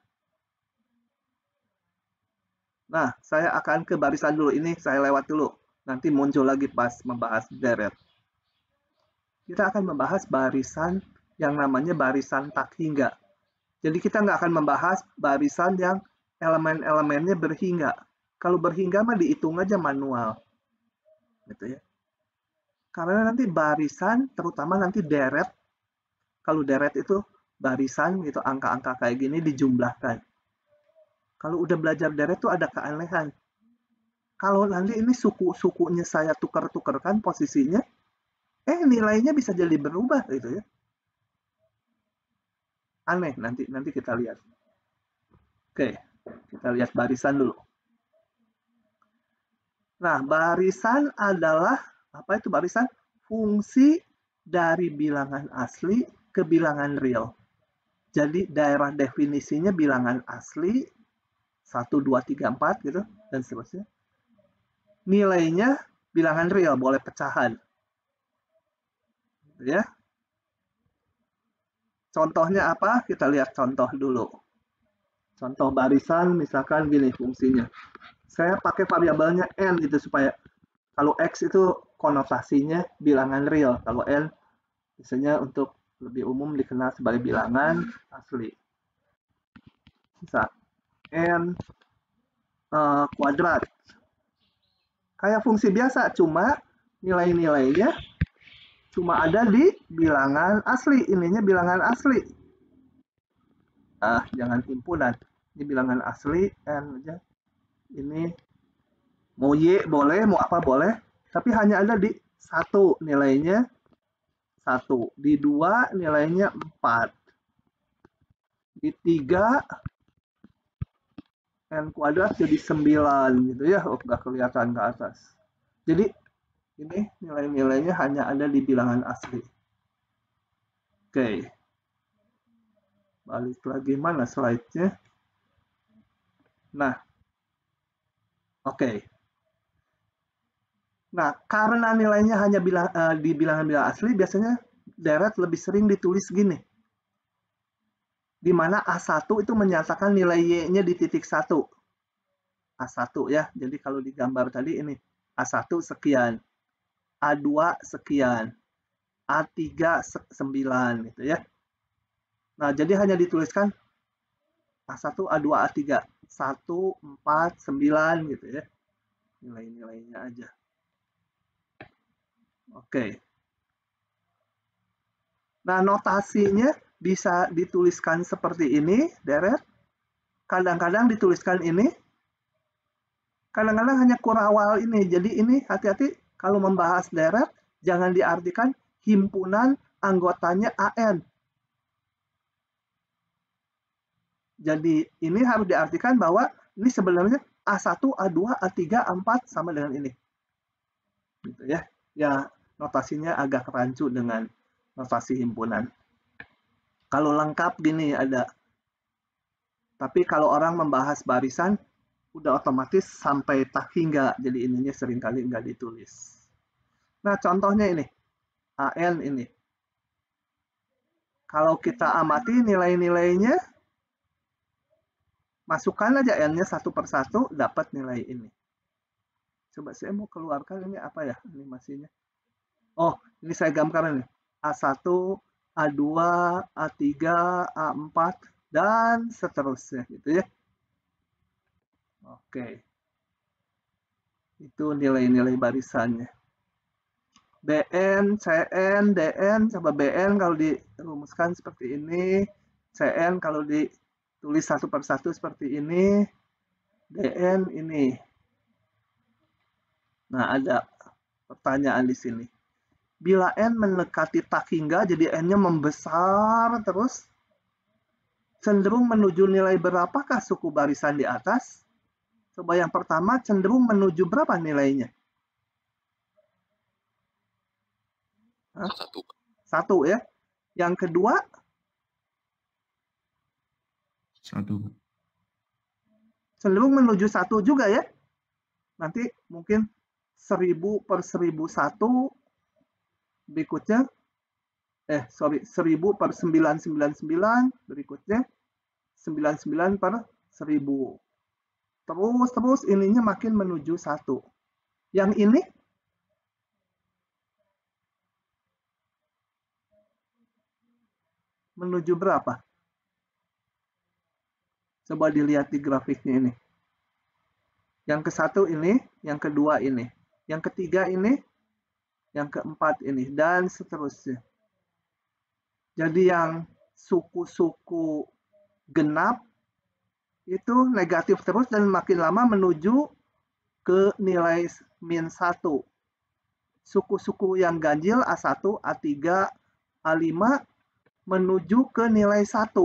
Nah, saya akan ke barisan dulu. Ini saya lewat dulu. Nanti muncul lagi pas membahas deret. Kita akan membahas barisan yang namanya barisan tak hingga. Jadi kita nggak akan membahas barisan yang elemen-elemennya berhingga. Kalau berhingga mah dihitung aja manual. Gitu ya. Karena nanti barisan, terutama nanti deret, kalau deret itu barisan gitu, angka-angka kayak gini dijumlahkan. Kalau udah belajar deret tuh ada keanehan. Kalau nanti ini suku-sukunya saya tukar-tukarkan posisinya, nilainya bisa jadi berubah gitu ya. Aneh, nanti kita lihat. Oke, kita lihat barisan dulu. Nah, barisan adalah, apa itu barisan? Fungsi dari bilangan asli ke bilangan real. Jadi daerah definisinya bilangan asli 1, 2, 3, 4 gitu dan seterusnya. Nilainya bilangan real, boleh pecahan. Ya. Contohnya apa? Kita lihat contoh dulu. Contoh barisan misalkan gini fungsinya. Saya pakai variabelnya n gitu supaya kalau x itu konotasinya bilangan real, kalau n biasanya untuk lebih umum dikenal sebagai bilangan asli. Bisa n kuadrat. Kayak fungsi biasa, cuma nilai-nilainya cuma ada di bilangan asli. Ininya bilangan asli. Jangan himpunan. Ini bilangan asli, n aja. Ini mau y boleh, mau apa boleh, tapi hanya ada di 1 nilainya 1, di 2 nilainya 4, di 3 n kuadrat jadi 9 gitu ya, nggak kelihatan ke atas. Jadi ini nilai-nilainya hanya ada di bilangan asli. Oke. Balik lagi, mana slide-nya? Nah. Oke. Nah, karena nilainya hanya di bilangan-bilangan asli, biasanya deret lebih sering ditulis gini. Di mana A1 itu menyatakan nilai Y-nya di titik 1. A1 ya, jadi kalau digambar tadi ini, A1 sekian. A2 sekian, A3 9 gitu ya. Nah, jadi hanya dituliskan A1, A2, A3, 1, 4, 9 gitu ya. Nilai-nilainya aja. Oke. Nah, notasinya bisa dituliskan seperti ini, deret. Kadang-kadang dituliskan ini. Kadang-kadang hanya kurawal ini. Jadi ini hati-hati kalau membahas deret, jangan diartikan himpunan anggotanya AN. Jadi ini harus diartikan bahwa ini sebenarnya A1, A2, A3, A4 sama dengan ini. Gitu ya. Ya, notasinya agak rancu dengan notasi himpunan. Kalau lengkap gini ada. Tapi kalau orang membahas barisan, udah otomatis sampai tak hingga. Jadi ininya seringkali nggak ditulis. Nah, contohnya ini. AN ini. Kalau kita amati nilai-nilainya, masukkan aja N-nya satu per satu, dapat nilai ini. Coba saya mau keluarkan ini apa ya animasinya. Oh, ini saya gambarkan nih. A1, A2, A3, A4, dan seterusnya gitu ya. Oke. Itu nilai-nilai barisannya. BN, CN, DN, coba BN kalau dirumuskan seperti ini, CN kalau ditulis satu per satu seperti ini, DN ini. Nah, ada pertanyaan di sini. Bila N mendekati tak hingga, jadi N-nya membesar terus, cenderung menuju nilai berapakah suku barisan di atas? Coba yang pertama, cenderung menuju berapa nilainya? Satu. Satu ya. Yang kedua? Satu. Cenderung menuju satu juga ya. Nanti mungkin 1000 per 1001 berikutnya. 1000 per 999 berikutnya. 99 per 1000. Terus ininya makin menuju 1. Yang ini? Menuju berapa? Coba dilihat di grafiknya ini. Yang ke-1 ini, yang kedua ini. Yang ketiga ini, yang keempat ini, dan seterusnya. Jadi yang suku-suku genap itu negatif terus dan makin lama menuju ke nilai min 1. Suku-suku yang ganjil A1, A3, A5 menuju ke nilai 1.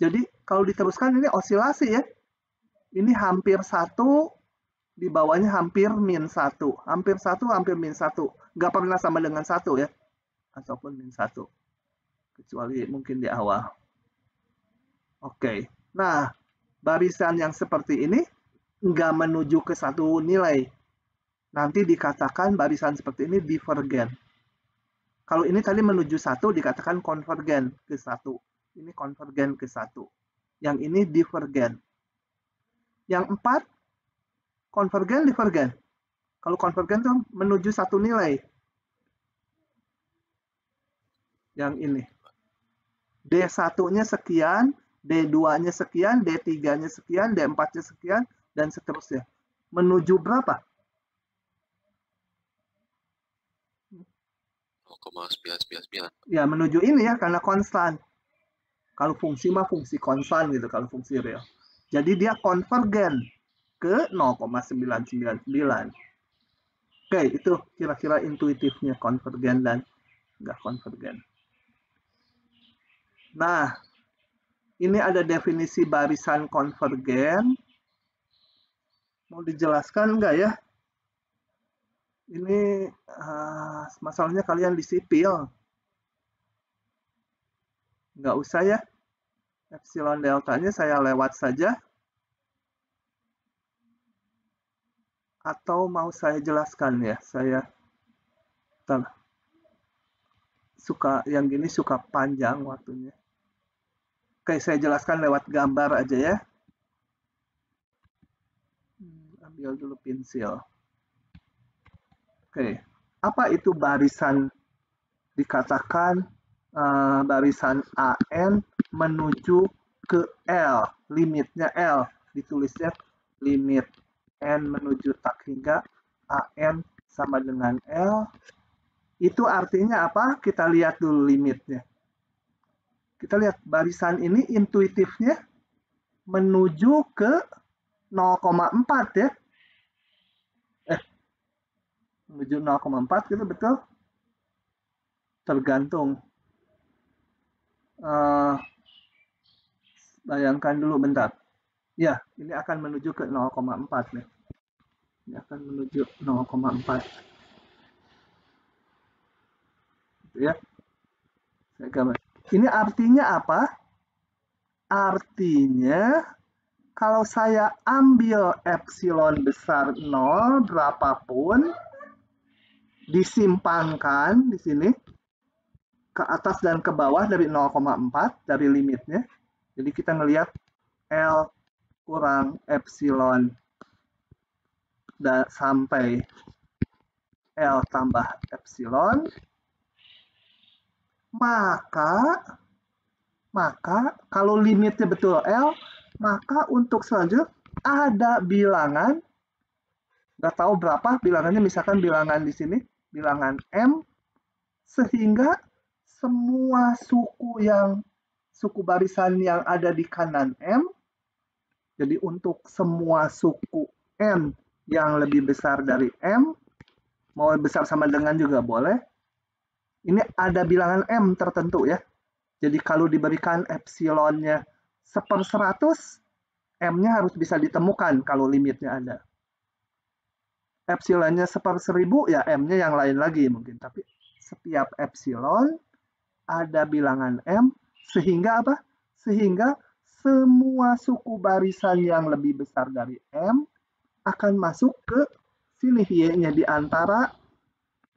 Jadi kalau diteruskan ini osilasi ya. Ini hampir 1, di bawahnya hampir min 1. Hampir 1, hampir min 1. Nggak pernah sama dengan 1 ya. Ataupun min 1. Kecuali mungkin di awal. Oke. Nah, barisan yang seperti ini nggak menuju ke satu nilai. Nanti dikatakan barisan seperti ini divergen. Kalau ini tadi menuju 1 dikatakan konvergen ke 1. Ini konvergen ke 1. Yang ini divergen. Yang 4 konvergen, divergen. Kalau konvergen itu menuju satu nilai. Yang ini. D1-nya sekian, D2-nya sekian, D3-nya sekian, D4-nya sekian, dan seterusnya. Menuju berapa? 0,999. Ya, menuju ini ya, karena konstan. Kalau fungsi mah fungsi konstan gitu, kalau fungsi real. Jadi dia konvergen ke 0,999. Oke, itu kira-kira intuitifnya konvergen dan nggak konvergen. Nah, ini ada definisi barisan konvergen. Mau dijelaskan nggak ya? Ini masalahnya kalian di sipil. Nggak usah ya. Epsilon deltanya saya lewat saja. Atau mau saya jelaskan ya? Saya suka yang gini suka panjang waktunya. Oke, saya jelaskan lewat gambar aja ya. Ambil dulu pensil. Oke, apa itu barisan? Dikatakan barisan AN menuju ke L, limitnya L, ditulisnya limit N menuju tak hingga AN sama dengan L. Itu artinya apa? Kita lihat dulu limitnya. Kita lihat barisan ini intuitifnya menuju ke 0,4 ya. Menuju 0,4 gitu, betul? Tergantung. Bayangkan dulu bentar. Ya, ini akan menuju ke 0,4 nih. Ini akan menuju 0,4. Ya. Ini artinya apa? Artinya kalau saya ambil epsilon besar 0 berapapun, disimpangkan di sini ke atas dan ke bawah dari 0,4 dari limitnya. Jadi kita ngelihat L kurang epsilon dan sampai L tambah epsilon, maka kalau limitnya betul L, maka untuk selanjutnya ada bilangan, nggak tahu berapa bilangannya, misalkan bilangan di sini, bilangan M, sehingga semua suku barisan yang ada di kanan M, jadi untuk semua suku N yang lebih besar dari M, mau besar sama dengan juga boleh, ini ada bilangan M tertentu ya. Jadi kalau diberikan epsilonnya 1/100, M-nya harus bisa ditemukan kalau limitnya ada. Epsilonnya 1/1000, ya M-nya yang lain lagi mungkin. Tapi setiap epsilon ada bilangan M, sehingga apa? Sehingga semua suku barisan yang lebih besar dari M akan masuk ke sini, Y-nya di antara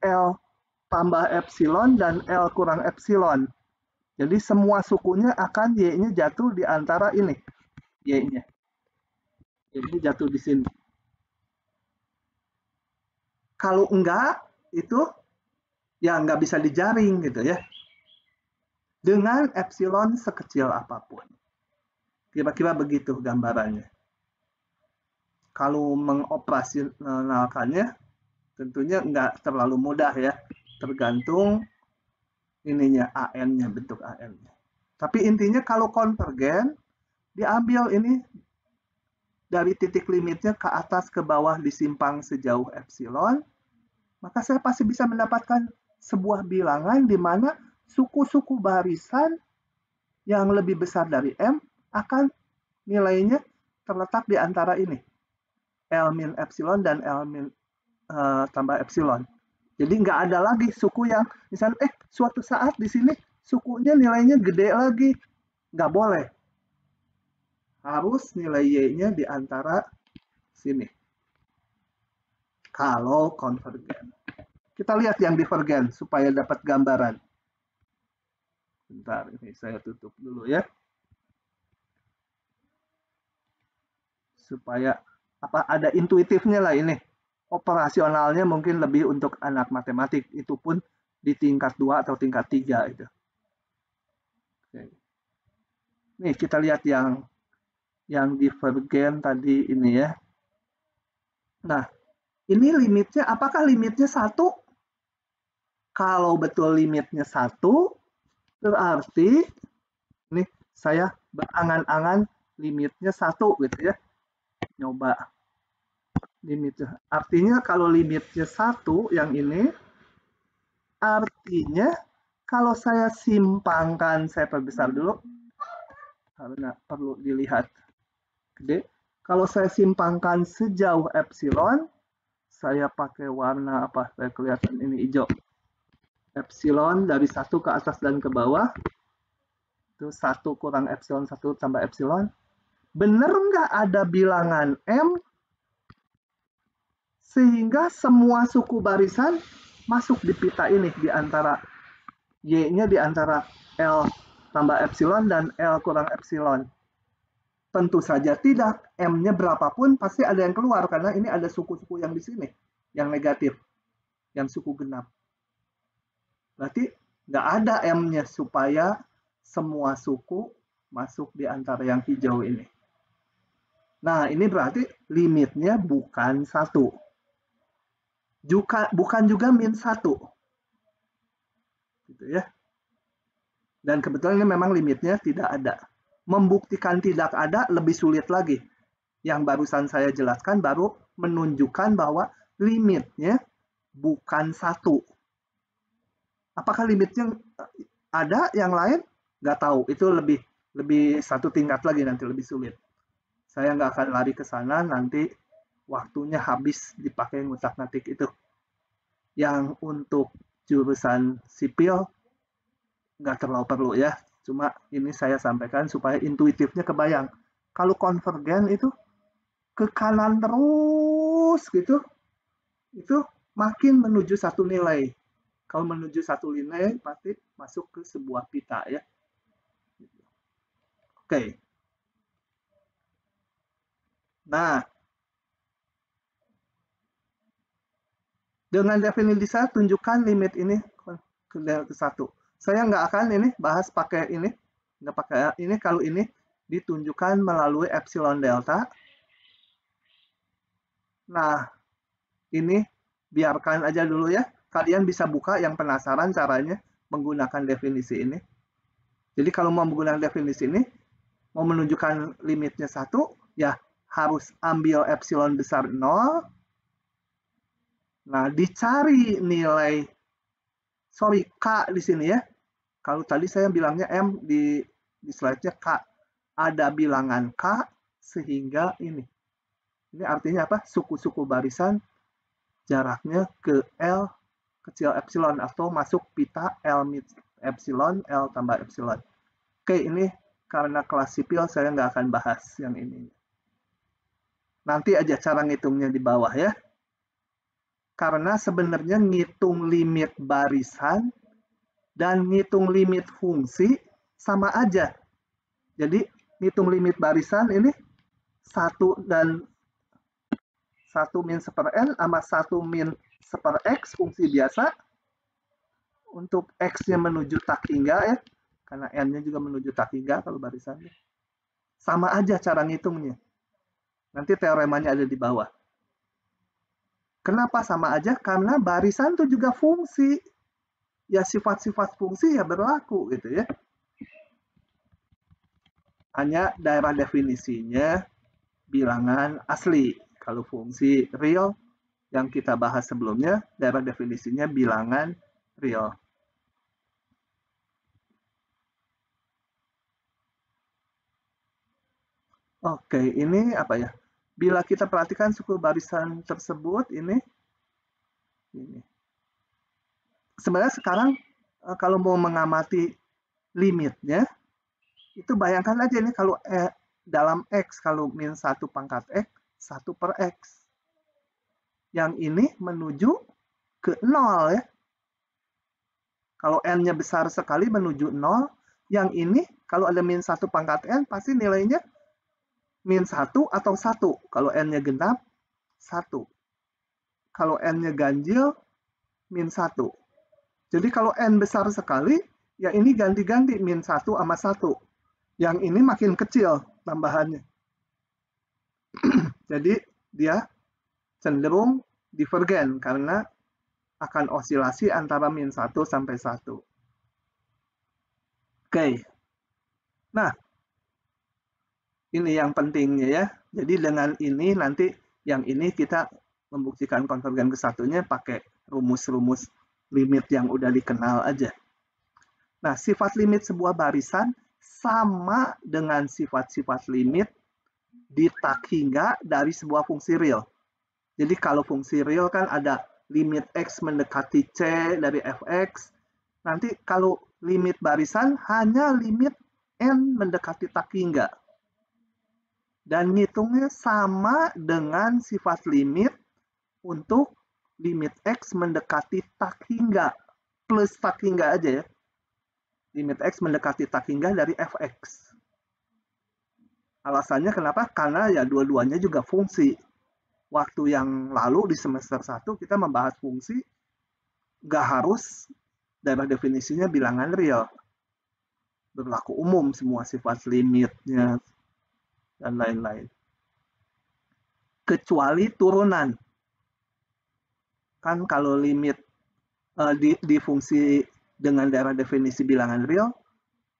L tambah epsilon dan L kurang epsilon. Jadi semua sukunya akan Y-nya jatuh di antara ini. Y-nya. Jadi jatuh di sini. Kalau enggak, itu ya nggak bisa dijaring gitu ya. Dengan epsilon sekecil apapun. Kira-kira begitu gambarannya. Kalau mengoperasionalkannya, tentunya nggak terlalu mudah ya. Tergantung ininya, AN-nya, bentuk AN-nya. Tapi intinya kalau konvergen, diambil ini dari titik limitnya ke atas ke bawah disimpang sejauh epsilon, maka saya pasti bisa mendapatkan sebuah bilangan di mana suku-suku barisan yang lebih besar dari M akan nilainya terletak di antara ini, L min epsilon dan L min tambah epsilon. Jadi nggak ada lagi suku yang misalnya suatu saat di sini sukunya nilainya gede lagi, nggak boleh. Harus nilai Y-nya di antara sini. Kalau konvergen. Kita lihat yang divergen supaya dapat gambaran. Bentar, ini saya tutup dulu ya. Supaya ada intuitifnya lah ini. Operasionalnya mungkin lebih untuk anak matematik, itu pun di tingkat 2 atau tingkat 3 itu. Oke. Nih kita lihat yang divergen tadi ini ya. Nah, ini limitnya, apakah limitnya 1? Kalau betul limitnya 1, berarti nih saya berangan-angan limitnya 1 gitu ya. Nyoba limitnya. Artinya kalau limitnya 1 yang ini, artinya kalau saya simpangkan, saya perbesar dulu karena perlu dilihat gede. Kalau saya simpangkan sejauh epsilon, saya pakai warna apa? Saya kelihatan ini hijau. Epsilon dari 1 ke atas dan ke bawah. Itu 1 kurang epsilon, 1 tambah epsilon. Benar nggak ada bilangan M sehingga semua suku barisan masuk di pita ini di antara Y-nya di antara L tambah epsilon dan L kurang epsilon? Tentu saja tidak. M-nya berapapun pasti ada yang keluar karena ini ada suku-suku yang di sini yang negatif. yang suku genap. Berarti nggak ada M-nya supaya semua suku masuk di antara yang hijau ini. Nah, ini berarti limitnya bukan 1. Bukan juga min 1. Gitu ya. Dan kebetulan ini memang limitnya tidak ada. Membuktikan tidak ada lebih sulit lagi. Yang barusan saya jelaskan baru menunjukkan bahwa limitnya bukan 1. Apakah limitnya ada yang lain? Nggak tahu. Itu lebih satu tingkat lagi, nanti lebih sulit. Saya nggak akan lari ke sana, nanti waktunya habis dipakai ngutak-ngatik itu. Yang untuk jurusan sipil nggak terlalu perlu ya. Cuma ini saya sampaikan supaya intuitifnya kebayang. Kalau konvergen itu ke kanan terus gitu, itu makin menuju satu nilai. Kalau menuju satu nilai pasti masuk ke sebuah pita ya. Oke. Nah, dengan definisi saya tunjukkan limit ini ke 1. Saya nggak akan ini bahas pakai ini, nggak pakai ini. Kalau ini ditunjukkan melalui epsilon delta. Nah, ini biarkan aja dulu ya. Kalian bisa buka yang penasaran caranya menggunakan definisi ini. Jadi kalau mau menggunakan definisi ini, mau menunjukkan limitnya 1, ya harus ambil epsilon besar 0. Nah, dicari nilai, K di sini ya. Kalau tadi saya bilangnya M di slide-nya K. Ada bilangan K sehingga ini. Ini artinya apa? Suku-suku barisan jaraknya ke L kecil epsilon atau masuk pita L epsilon, L tambah epsilon. Oke, ini karena kelas sipil saya nggak akan bahas yang ini. Nanti aja cara ngitungnya di bawah ya. Karena sebenarnya ngitung limit barisan dan ngitung limit fungsi sama aja. Jadi ngitung limit barisan ini 1 dan 1 min 1/n sama 1 min 1/x fungsi biasa. Untuk x-nya menuju tak hingga ya, karena n-nya juga menuju tak hingga kalau barisannya. Sama aja cara ngitungnya. Nanti teoremanya ada di bawah. Kenapa sama aja? Karena barisan itu juga fungsi. Ya sifat-sifat fungsi ya berlaku gitu ya. Hanya daerah definisinya bilangan asli. Kalau fungsi real yang kita bahas sebelumnya, daerah definisinya bilangan real. Oke, ini apa ya? Bila kita perhatikan suku barisan tersebut ini. Sebenarnya sekarang kalau mau mengamati limitnya, itu bayangkan aja nih kalau dalam X, kalau min 1 pangkat X, 1 per X. Yang ini menuju ke 0 ya. Kalau N-nya besar sekali menuju 0, yang ini kalau ada min 1 pangkat N, pasti nilainya min 1 atau 1. Kalau N-nya genap, 1. Kalau N-nya ganjil, min 1. Jadi kalau N besar sekali, ya ini ganti-ganti min 1 sama 1. Yang ini makin kecil tambahannya. Jadi dia cenderung divergen karena akan osilasi antara min 1 sampai 1. Oke. Nah, ini yang pentingnya ya. Jadi dengan ini nanti yang ini kita membuktikan konvergen ke satunya pakai rumus-rumus limit yang udah dikenal aja. Nah, sifat limit sebuah barisan sama dengan sifat-sifat limit di tak hingga dari sebuah fungsi real. Jadi kalau fungsi real kan ada limit X mendekati C dari Fx. Nanti kalau limit barisan hanya limit N mendekati tak hingga. Dan ngitungnya sama dengan sifat limit untuk limit X mendekati tak hingga. Plus tak hingga aja ya. Limit X mendekati tak hingga dari Fx. Alasannya kenapa? Karena ya dua-duanya juga fungsi. Waktu yang lalu di semester 1 kita membahas fungsi, nggak harus daerah definisinya bilangan real. Berlaku umum semua sifat limitnya dan lain-lain. Kecuali turunan. Kan kalau limit di fungsi dengan daerah definisi bilangan real,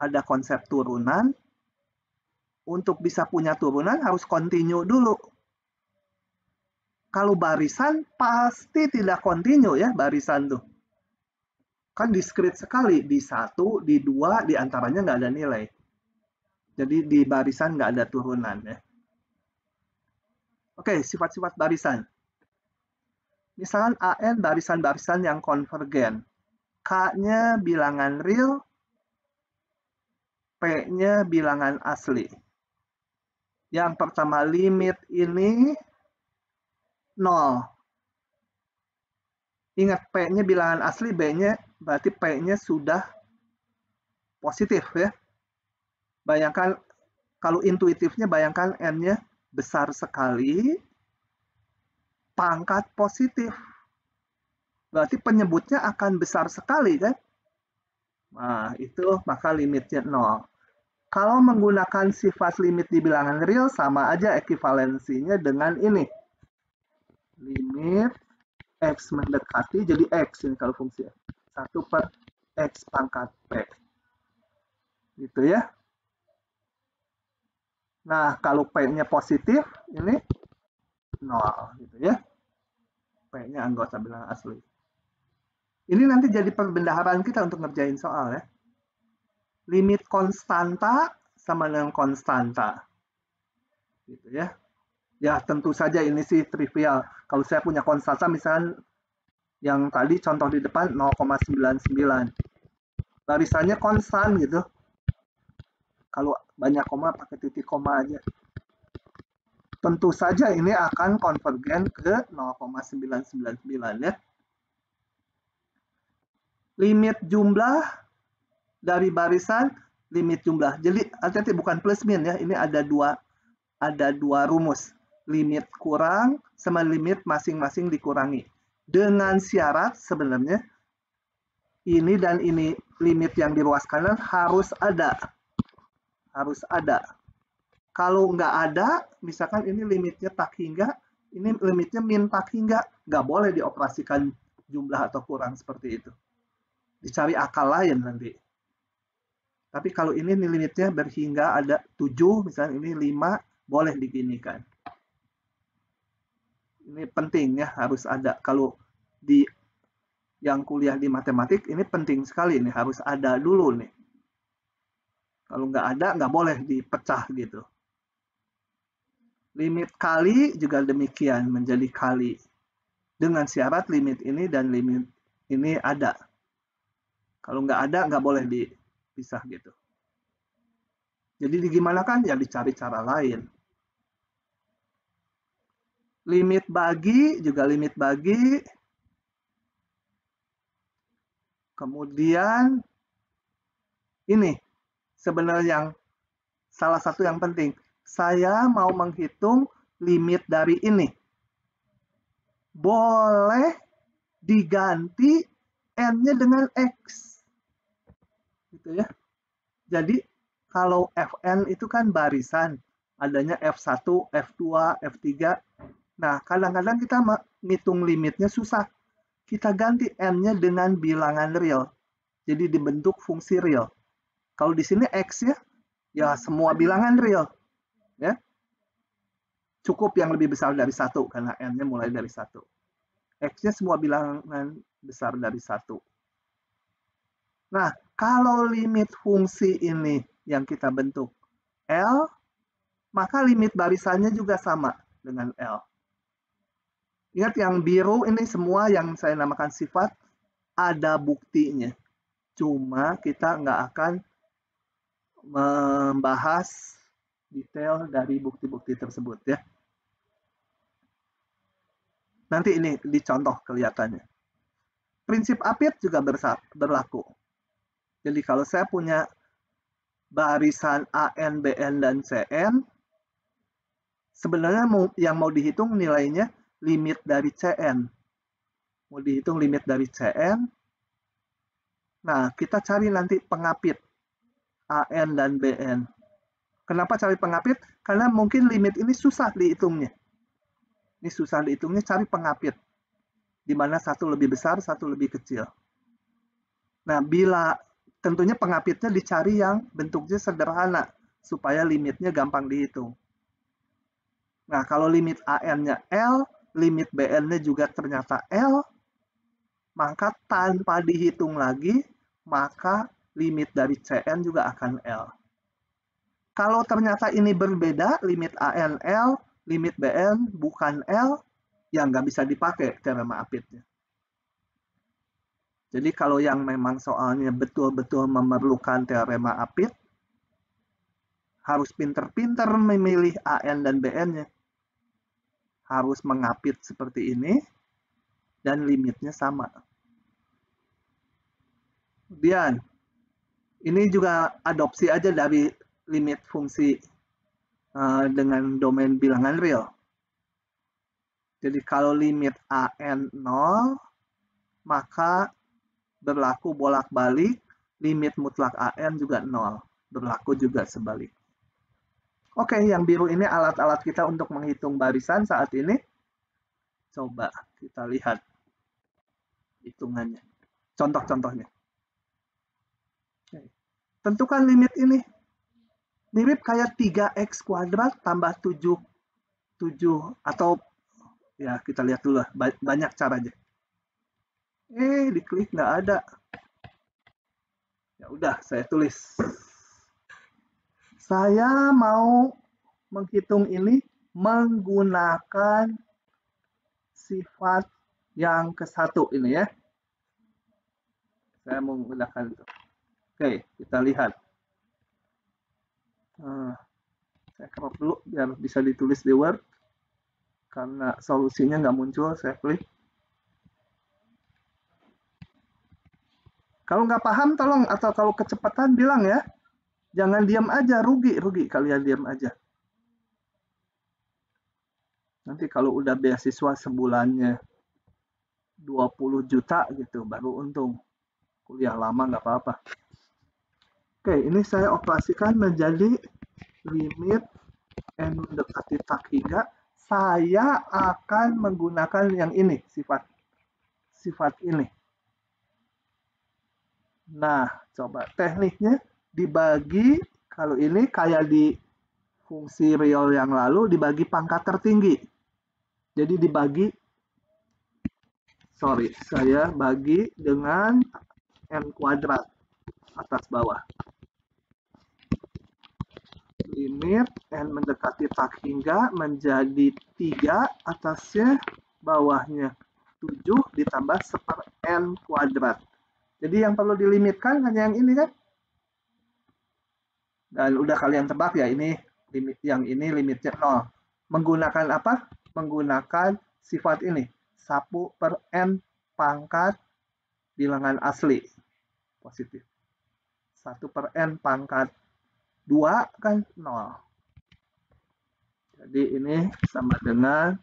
ada konsep turunan. Untuk bisa punya turunan harus kontinu dulu. Kalau barisan pasti tidak kontinu ya barisan tuh. Kan diskrit sekali, di 1, di 2, di antaranya nggak ada nilai. Jadi di barisan nggak ada turunan ya. Oke, sifat-sifat barisan. Misalkan AN barisan-barisan yang konvergen. K-nya bilangan real, P-nya bilangan asli. Yang pertama limit ini 0. Ingat P-nya bilangan asli, B-nya berarti P-nya sudah positif ya. Bayangkan kalau intuitifnya bayangkan N-nya besar sekali, pangkat positif. Berarti penyebutnya akan besar sekali kan? Nah, itu maka limitnya 0. Kalau menggunakan sifat limit di bilangan real sama aja ekivalensinya dengan ini. Limit X mendekati jadi X ini kalau fungsi 1/X pangkat P. Gitu ya. Nah, kalau P-nya positif, ini 0 gitu ya. P-nya anggota bilangan asli. Ini nanti jadi perbendaharaan kita untuk ngerjain soal ya. Limit konstanta sama dengan konstanta. Gitu ya. Ya, tentu saja ini sih trivial. Kalau saya punya konstanta misalnya yang tadi contoh di depan 0,99. Barisannya konstan gitu. Kalau banyak koma pakai titik koma aja. Tentu saja ini akan konvergen ke 0,999 ya. Limit jumlah dari barisan, limit jumlah. Jadi hati-hati bukan plus min ya. Ini ada dua rumus. Limit kurang sama limit masing-masing dikurangi. Dengan syarat sebenarnya ini dan ini limit yang di ruas kanan harus ada. Harus ada. Kalau nggak ada, misalkan ini limitnya tak hingga, ini limitnya min tak hingga, nggak boleh dioperasikan jumlah atau kurang seperti itu. Dicari akal lain nanti. Tapi kalau ini limitnya berhingga ada 7, misalnya ini 5, boleh diginikan. Ini penting ya, harus ada. Kalau di yang kuliah di matematik, ini penting sekali, ini harus ada dulu nih. Kalau nggak ada, nggak boleh dipecah gitu. Limit kali juga demikian, menjadi kali. Dengan syarat limit ini dan limit ini ada. Kalau nggak ada, nggak boleh dipisah gitu. Jadi gimana kan? Ya dicari cara lain. Limit bagi, juga limit bagi. Kemudian, ini sebenarnya yang salah satu yang penting. Saya mau menghitung limit dari ini. Boleh diganti N-nya dengan X. Gitu ya. Jadi kalau Fn itu kan barisan. Adanya F1, F2, F3. Nah, kadang-kadang kita ngitung limitnya susah. Kita ganti N-nya dengan bilangan real. Jadi dibentuk fungsi real. Kalau di sini X ya semua bilangan real. Ya. Cukup yang lebih besar dari 1 karena N-nya mulai dari 1. X-nya semua bilangan besar dari 1. Nah, kalau limit fungsi ini yang kita bentuk L, maka limit barisannya juga sama dengan L. Ingat yang biru ini semua yang saya namakan sifat ada buktinya. Cuma kita nggak akan membahas detail dari bukti-bukti tersebut ya. Nanti ini dicontoh kelihatannya. Prinsip Apit juga berlaku. Jadi kalau saya punya barisan AN, BN, dan CN, sebenarnya yang mau dihitung nilainya limit dari CN. Mau dihitung limit dari CN, Nah, kita cari nanti pengapit AN dan BN. Kenapa cari pengapit? Karena mungkin limit ini susah dihitungnya. Ini susah dihitungnya, cari pengapit. Di mana satu lebih besar, satu lebih kecil. Nah, tentunya pengapitnya dicari yang bentuknya sederhana, supaya limitnya gampang dihitung. Nah, kalau limit AN-nya L, limit BN-nya juga ternyata L, maka tanpa dihitung lagi, maka limit dari CN juga akan L. Kalau ternyata ini berbeda, limit AN L, limit BN bukan L, ya nggak bisa dipakai teorema Apitnya. Jadi kalau yang memang soalnya betul-betul memerlukan teorema Apit, harus pinter-pinter memilih AN dan BN-nya. Harus mengapit seperti ini, dan limitnya sama. Kemudian, ini juga adopsi aja dari limit fungsi dengan domain bilangan real. Jadi kalau limit AN 0, maka berlaku bolak-balik, limit mutlak AN juga 0. Berlaku juga sebalik. Oke, yang biru ini alat-alat kita untuk menghitung barisan saat ini. Coba kita lihat hitungannya. Contoh-contohnya. Tentukan limit ini. Mirip kayak 3x kuadrat tambah 7 atau ya kita lihat dulu lah, banyak caranya. Diklik nggak ada. Ya udah, saya tulis. Saya mau menghitung ini menggunakan sifat yang ke-1 ini ya. Saya mau menggunakan itu. Oke, kita lihat. Saya crop dulu biar bisa ditulis di Word. Karena solusinya nggak muncul, saya klik. Kalau nggak paham, tolong, atau kalau kecepatan bilang ya. Jangan diam aja, rugi kalian diam aja. Nanti kalau udah beasiswa sebulannya 20 juta gitu, baru untung. Kuliah lama nggak apa-apa. Oke, ini saya operasikan menjadi limit N mendekati tak hingga. Saya akan menggunakan yang ini, sifat ini. Nah, coba tekniknya dibagi, kalau ini kayak di fungsi real yang lalu, dibagi pangkat tertinggi. Jadi dibagi, saya bagi dengan N kuadrat atas bawah. Limit N mendekati tak hingga menjadi 3 atasnya, bawahnya 7 ditambah 1/N kuadrat. Jadi yang perlu dilimitkan hanya yang ini kan? Dan udah kalian tebak ya, ini limit, yang ini limitnya 0. Menggunakan apa? Menggunakan sifat ini. 1/N pangkat bilangan asli. Positif. 1/N pangkat 2 kan 0. Jadi ini sama dengan,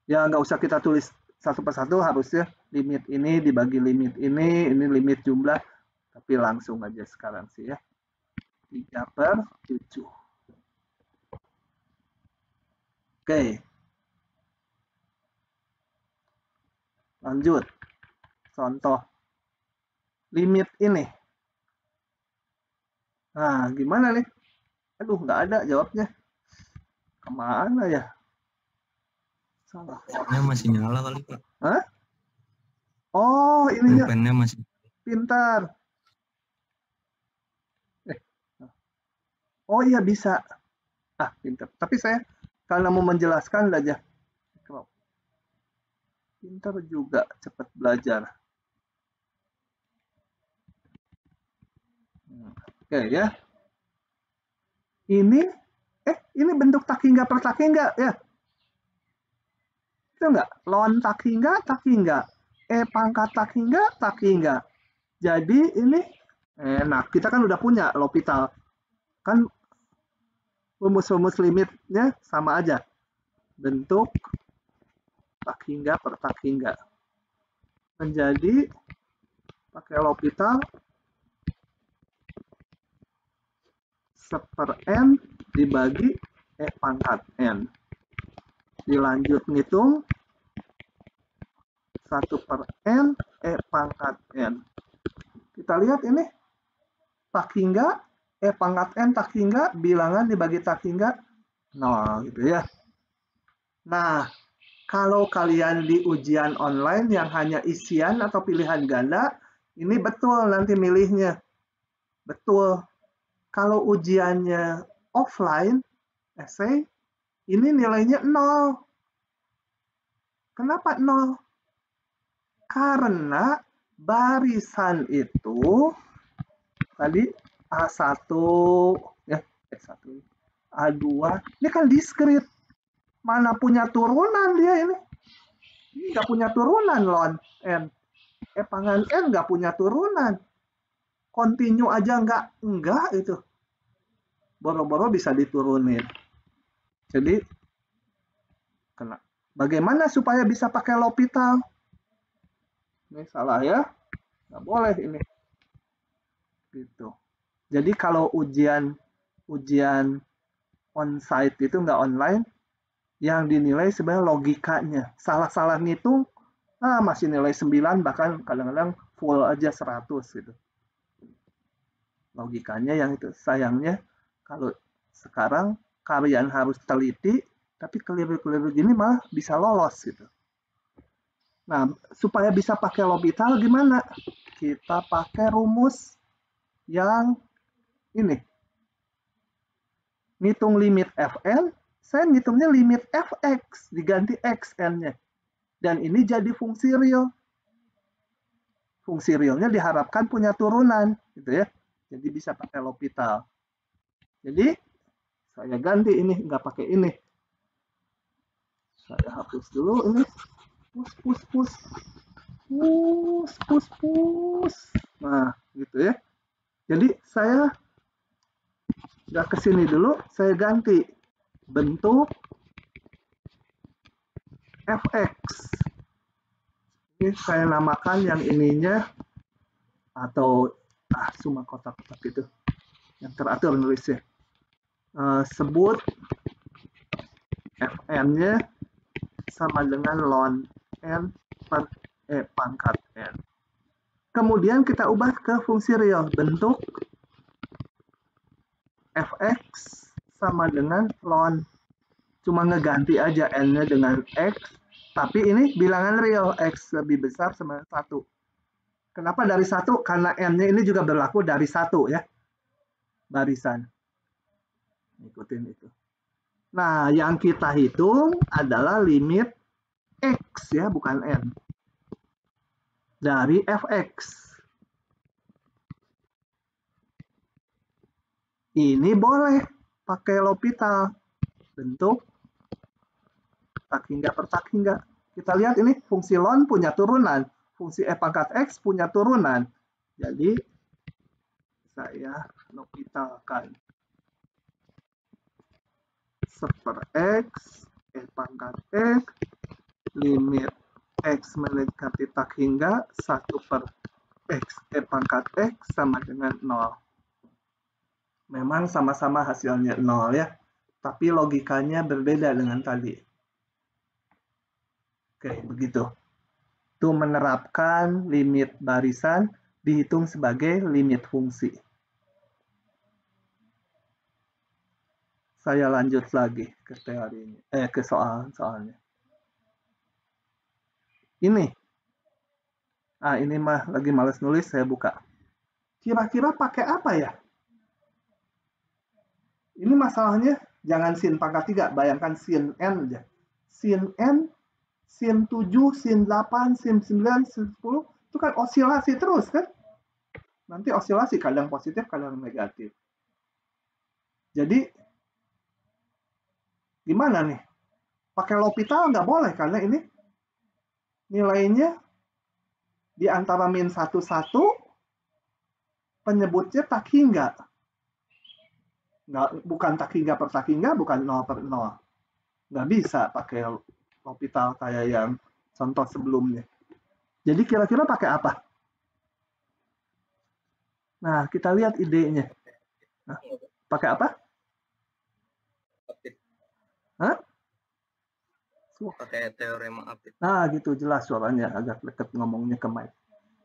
ya nggak usah kita tulis satu persatu, harusnya limit ini dibagi limit ini limit jumlah, tapi langsung aja sekarang sih ya. 3/7. Oke. Lanjut. Contoh. Limit ini. Nah, gimana nih? Aduh, nggak ada jawabnya. Kemana ya? Salah. Pennya masih nyala kali, Pak. Hah? Oh, ininya. Pennya masih. Pintar. Oh iya, bisa. Pintar. Tapi saya karena mau menjelaskan aja. Pintar juga, cepat belajar. Oke ya. Ini bentuk tak hingga per tak hingga ya. Itu enggak? Ln tak hingga. Pangkat tak hingga. Jadi ini enak. Kita kan udah punya L'Hopital. Kan rumus-rumus limitnya sama aja. Bentuk tak hingga per tak hingga. Menjadi pakai L'Hopital 1/n dibagi E pangkat N. Dilanjut ngitung 1/n E pangkat N. Kita lihat ini tak hingga E pangkat N tak hingga bilangan dibagi tak hingga 0 gitu ya. Nah, kalau kalian di ujian online yang hanya isian atau pilihan ganda, ini betul nanti milihnya. Betul. Kalau ujiannya offline, essay, ini nilainya 0. Kenapa 0? Karena barisan itu tadi A1 ya, A1, A2, ini kan diskrit. Mana punya turunan dia ini? Ini nggak punya turunan ln N. Pangkat N nggak punya turunan. Continue aja enggak itu. Boro-boro bisa diturunin. Jadi, bagaimana supaya bisa pakai L'Hopital? Ini salah ya. Nggak boleh ini. Gitu. Jadi kalau ujian on-site itu nggak online, yang dinilai sebenarnya logikanya. Salah-salah ngitung, masih nilai 9, bahkan kadang-kadang full aja 100 gitu. Logikanya yang itu. Sayangnya kalau sekarang kalian harus teliti, tapi keliru-keliru gini malah bisa lolos gitu. Nah, supaya bisa pakai L'Hopital gimana? Kita pakai rumus yang ini. Ngitung limit Fn, saya ngitungnya limit Fx, diganti Xn-nya. Dan ini jadi fungsi real. Fungsi realnya diharapkan punya turunan, gitu ya. Jadi bisa pakai L'Hopital. Jadi, saya ganti ini, nggak pakai ini. Saya hapus dulu ini. Pus. Nah, gitu ya. Jadi, saya nggak kesini dulu, saya ganti bentuk Fx. Ini saya namakan yang ininya, atau cuma kotak-kotak itu yang teratur nulisnya. Sebut Fn-nya sama dengan ln N per E pangkat N. Kemudian kita ubah ke fungsi real. Bentuk Fx sama dengan ln. Cuma ngeganti aja N-nya dengan X. Tapi ini bilangan real. X lebih besar sama 1. Kenapa dari 1? Karena N-nya ini juga berlaku dari 1 ya. Barisan. Ikutin itu. Nah, yang kita hitung adalah limit X ya, bukan N. Dari Fx. Ini boleh pakai L'Hopital. Bentuk tak hingga per tak hingga. Kita lihat ini fungsi ln punya turunan. Fungsi E pangkat X punya turunan. Jadi, saya L'Hopitalkan. 1/X, E pangkat X, limit X mendekati tak hingga 1/X, E pangkat X sama dengan 0. Memang sama-sama hasilnya 0 ya, tapi logikanya berbeda dengan tadi. Oke, begitu. Itu menerapkan limit barisan dihitung sebagai limit fungsi. Saya lanjut lagi ke teorinya, ke soalnya. Ini. Ini mah lagi males nulis, saya buka. Kira-kira pakai apa ya? Ini masalahnya jangan sin pangkat 3, bayangkan sin n aja. Sin n, sin 7, sin 8, sin 9, sin 10, itu kan osilasi terus kan? Nanti osilasi kadang positif, kadang negatif. Jadi, gimana nih? Pakai L'Hopital nggak boleh, karena ini nilainya di antara min 1, 1, penyebutnya tak hingga. Bukan tak hingga per tak hingga, bukan 0 per 0. Nggak bisa pakai L'Hopital kayak yang contoh sebelumnya. Jadi kira-kira pakai apa? Nah, kita lihat idenya. Nah, pakai apa? Apit. Hah? Pakai teorema Apit. Nah, gitu jelas suaranya, agak dekat ngomongnya ke mic.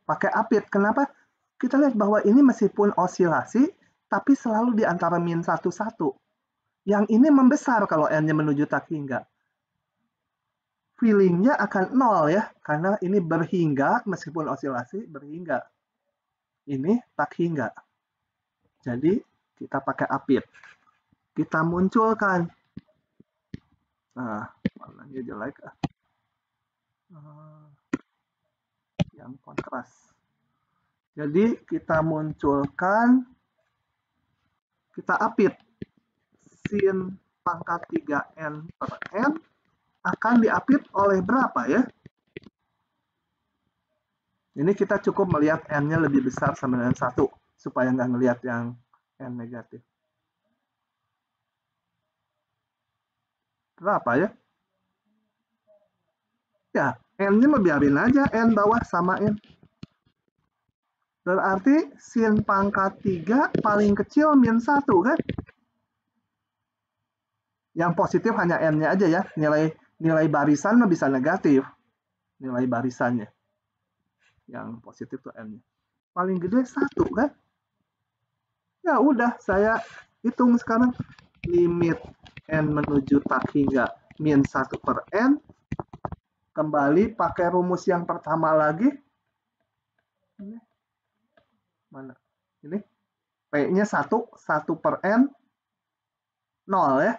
Pakai Apit, kenapa? Kita lihat bahwa ini meskipun osilasi, tapi selalu di antara min 1, 1. Yang ini membesar kalau n-nya menuju tak hingga. Feeling-nya akan 0 ya, karena ini berhingga, meskipun osilasi, berhingga. Ini tak hingga. Jadi, kita pakai Apit. Kita munculkan. Nah, warnanya jelek. Yang kontras. Jadi kita munculkan, kita apit sin pangkat 3n per n akan diapit oleh berapa ya? Ini kita cukup melihat n-nya lebih besar sama dengan 1 supaya nggak ngelihat yang n negatif. Berapa ya? Ya, n-nya biarin aja, n bawah sama n. Berarti sin pangkat 3 paling kecil min 1 kan? Yang positif hanya n-nya aja ya. Nilai barisan bisa negatif. Nilai barisannya. Yang positif tuh n-nya. Paling gede 1 kan? Ya udah, saya hitung sekarang. Limit n menuju tak hingga min 1 per n. Kembali pakai rumus yang pertama lagi. Ini. Mana? Ini. P-nya 1 per n. 0 ya.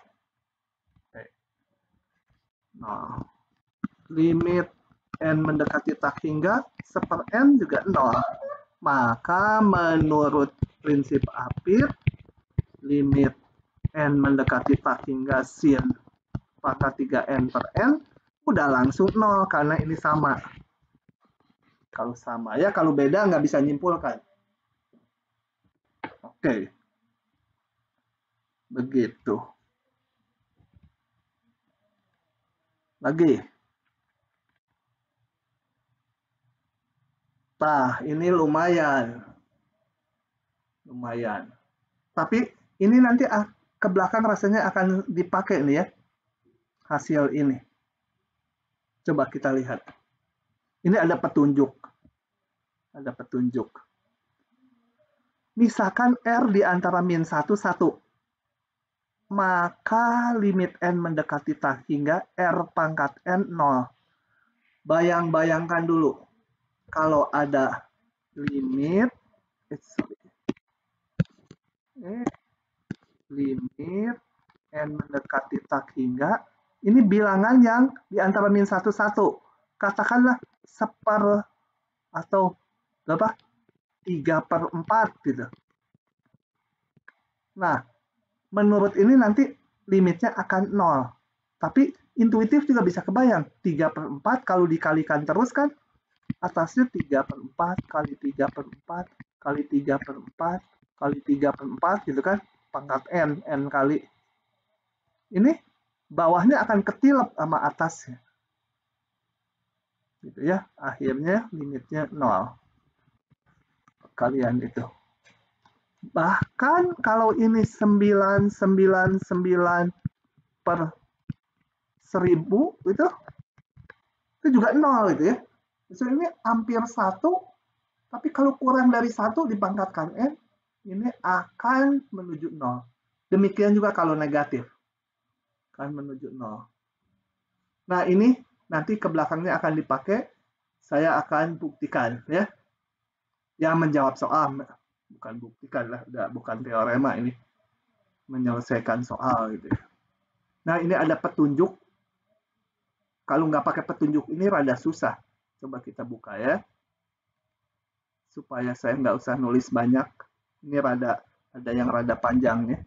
Oke. 0. Limit n mendekati tak hingga 1 per n juga 0. Maka menurut prinsip Apit, limit n mendekati tak hingga sin pangkat 3n per n udah langsung 0 karena ini sama. Kalau sama ya, kalau beda nggak bisa nyimpulkan. Oke. Begitu. Lagi. Nah, ini lumayan. Lumayan. Tapi ini nanti ke belakang rasanya akan dipakai nih ya. Hasil ini. Coba kita lihat. Ini ada petunjuk. Ada petunjuk. Misalkan R di antara min 1, 1. Maka limit n mendekati tak hingga R pangkat n 0. Bayang-bayangkan dulu. Kalau ada limit limit n mendekati tak hingga, ini bilangan yang di antara min 1, 1. Katakanlah 1/, atau berapa? 3/4 gitu. Nah, menurut ini nanti limitnya akan 0. Tapi intuitif juga bisa kebayang. 3/4 kalau dikalikan terus kan, atasnya 3/4 kali 3/4 kali 3/4 kali 3/4 gitu kan. Pangkat n kali. Ini bawahnya akan ketilep sama atasnya. Gitu ya. Akhirnya limitnya 0. Kalian itu. Bahkan kalau ini 999/1000 itu juga 0 gitu ya. Misalnya ini hampir 1, tapi kalau kurang dari 1 dipangkatkan n, ini akan menuju 0. Demikian juga kalau negatif. Akan menuju 0. Nah, ini nanti ke belakangnya akan dipakai. Saya akan buktikan ya. Yang menjawab soal. Bukan buktikan lah, bukan teorema ini. Menyelesaikan soal gitu ya. Nah, ini ada petunjuk. Kalau nggak pakai petunjuk ini rada susah. Coba kita buka ya. Supaya saya nggak usah nulis banyak. Ini ada yang rada panjang ya.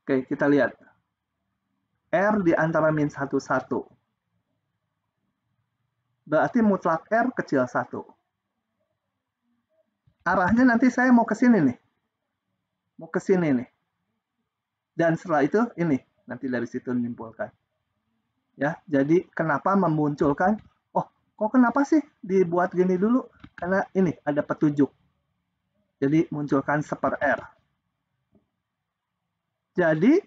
Oke, kita lihat. R di antara min 1, 1. Berarti mutlak R kecil 1. Arahnya nanti saya mau ke sini nih. Mau ke sini nih. Dan setelah itu ini. Nanti dari situ menyimpulkan. Ya, jadi kenapa memunculkan, oh kok kenapa sih dibuat gini dulu? Karena ini ada petunjuk. Jadi munculkan 1/R. Jadi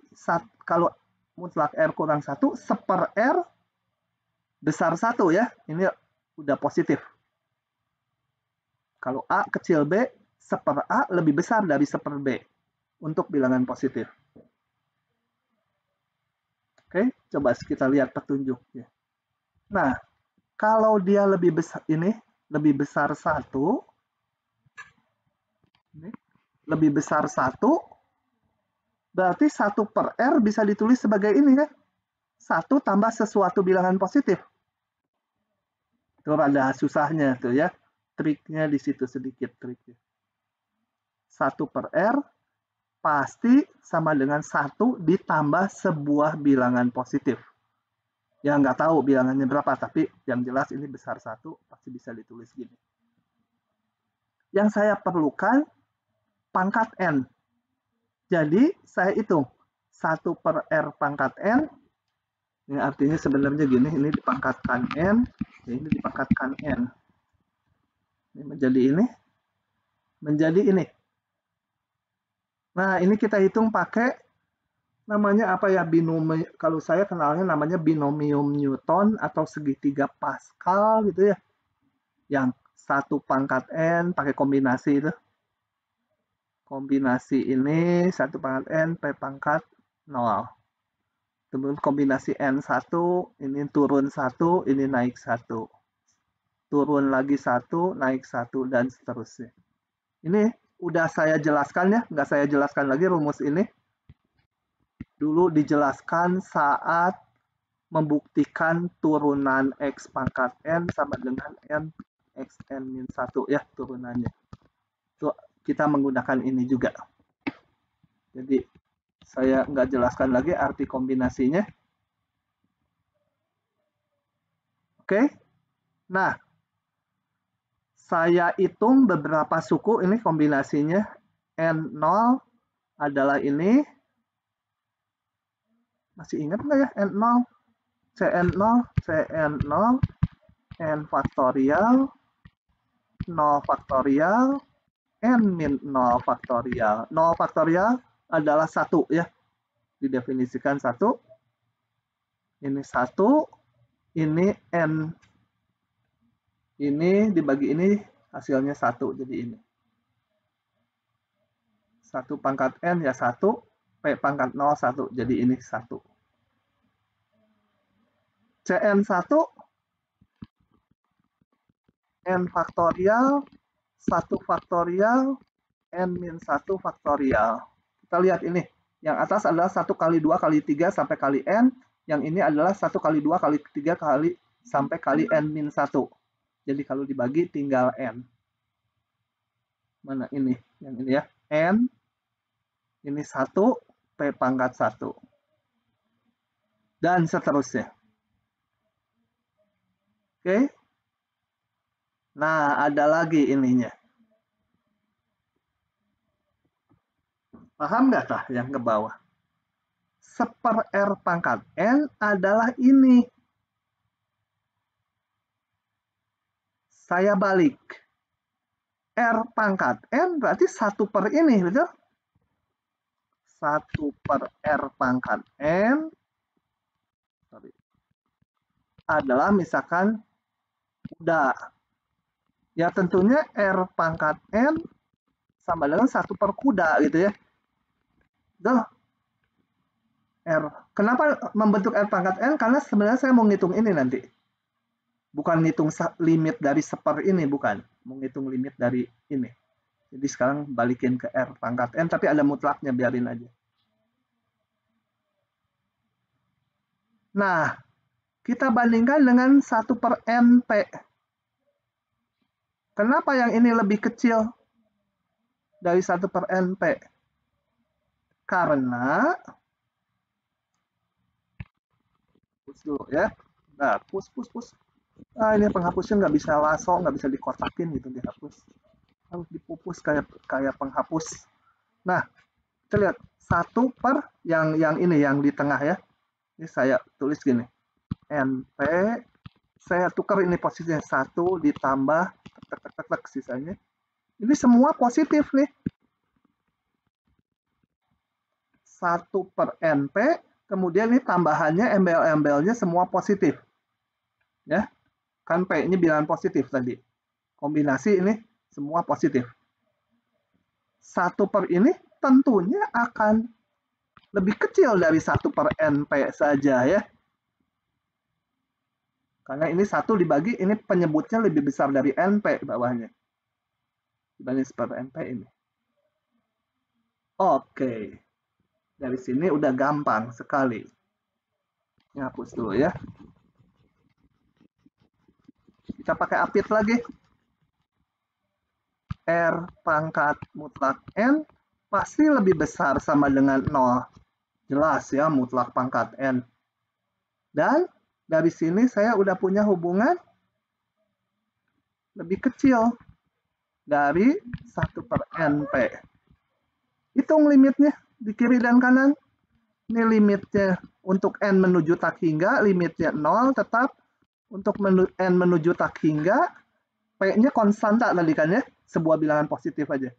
kalau mutlak R kurang 1, 1/R besar 1 ya. Ini udah positif. Kalau A kecil B, 1/A lebih besar dari 1/B untuk bilangan positif. Oke, coba kita lihat petunjuknya. Nah, kalau dia lebih besar ini, lebih besar 1, ini, lebih besar 1, berarti 1/R bisa ditulis sebagai ini kan? 1 tambah sesuatu bilangan positif. Itu ada susahnya tuh ya. Triknya di situ sedikit triknya. 1/R pasti sama dengan 1 ditambah sebuah bilangan positif. Ya nggak tahu bilangannya berapa, tapi yang jelas ini besar 1, pasti bisa ditulis gini. Yang saya perlukan pangkat N. Jadi saya hitung 1/R pangkat N, ini artinya sebenarnya gini, ini dipangkatkan N, ini dipangkatkan N. Ini menjadi ini. Nah, ini kita hitung pakai namanya apa ya, binomium, kalau saya kenalnya namanya binomium Newton atau segitiga Pascal gitu ya. Yang 1 pangkat N pakai kombinasi itu. Kombinasi ini 1 pangkat N P pangkat 0. Kemudian kombinasi N1, ini turun 1, ini naik 1. Turun lagi 1, naik 1, dan seterusnya. Ini udah saya jelaskan ya, nggak saya jelaskan lagi rumus ini. Dulu dijelaskan saat membuktikan turunan X pangkat N sama dengan N X N-1 ya turunannya. Itu kita menggunakan ini juga. Jadi saya nggak jelaskan lagi arti kombinasinya. Oke. Nah, saya hitung beberapa suku, ini kombinasinya. N0 adalah ini. Masih ingat nggak ya N0? Cn0, Cn0, N faktorial, 0 faktorial, N-0 faktorial. 0 faktorial adalah 1 ya. Didefinisikan 1. Ini 1, ini N. Ini dibagi ini hasilnya 1, jadi ini. 1 pangkat N ya 1, P pangkat 0 1, jadi ini 1. Cn1, N faktorial, 1 faktorial, N-1 faktorial. Kita lihat ini, yang atas adalah 1 kali 2 kali 3 sampai kali N, yang ini adalah 1 kali 2 kali 3 kali sampai kali N-1. Jadi kalau dibagi tinggal N. Mana ini? Yang ini ya. N. Ini 1. P pangkat 1. Dan seterusnya. Oke. Nah, ada lagi ininya. Paham nggak tah yang ke bawah? 1/R pangkat N adalah ini. Saya balik. R pangkat N berarti 1 per ini, betul? 1/R pangkat N adalah misalkan kuda. Ya tentunya R pangkat N sama dengan 1 per kuda gitu ya. Betul? R. Kenapa membentuk R pangkat N? Karena sebenarnya saya mau ngitung ini nanti. Bukan ngitung limit dari 1/R ini, bukan. Mau ngitung limit dari ini. Jadi sekarang balikin ke R pangkat N, tapi ada mutlaknya, biarin aja. Nah, kita bandingkan dengan 1/NP. Kenapa yang ini lebih kecil dari 1/NP? Karena, hapus dulu ya. Nah, push. Nah, ini penghapusnya nggak bisa lasso, nggak bisa dikotakin gitu, dihapus. Harus dipupus kayak penghapus. Nah, kita lihat 1 per yang ini, yang di tengah ya. Ini saya tulis gini. NP, saya tukar ini posisinya 1 ditambah sisanya. Ini semua positif nih. 1/NP, kemudian ini tambahannya embel-embelnya semua positif. Ya, kan P-nya bilangan positif tadi. Kombinasi ini semua positif. 1/, ini tentunya akan lebih kecil dari 1/NP saja ya. Karena ini 1 dibagi, ini penyebutnya lebih besar dari NP bawahnya. Dibanding 1/NP ini. Oke. Dari sini udah gampang sekali. Ini hapus dulu ya. Kita pakai apit lagi. R pangkat mutlak N pasti lebih besar sama dengan 0. Jelas ya, mutlak pangkat N. Dan dari sini saya udah punya hubungan lebih kecil dari 1/NP. Hitung limitnya di kiri dan kanan. Ini limitnya untuk N menuju tak hingga, limitnya 0 tetap. Untuk N menuju tak hingga, P-nya konstan tak tadi kan ya? Sebuah bilangan positif aja.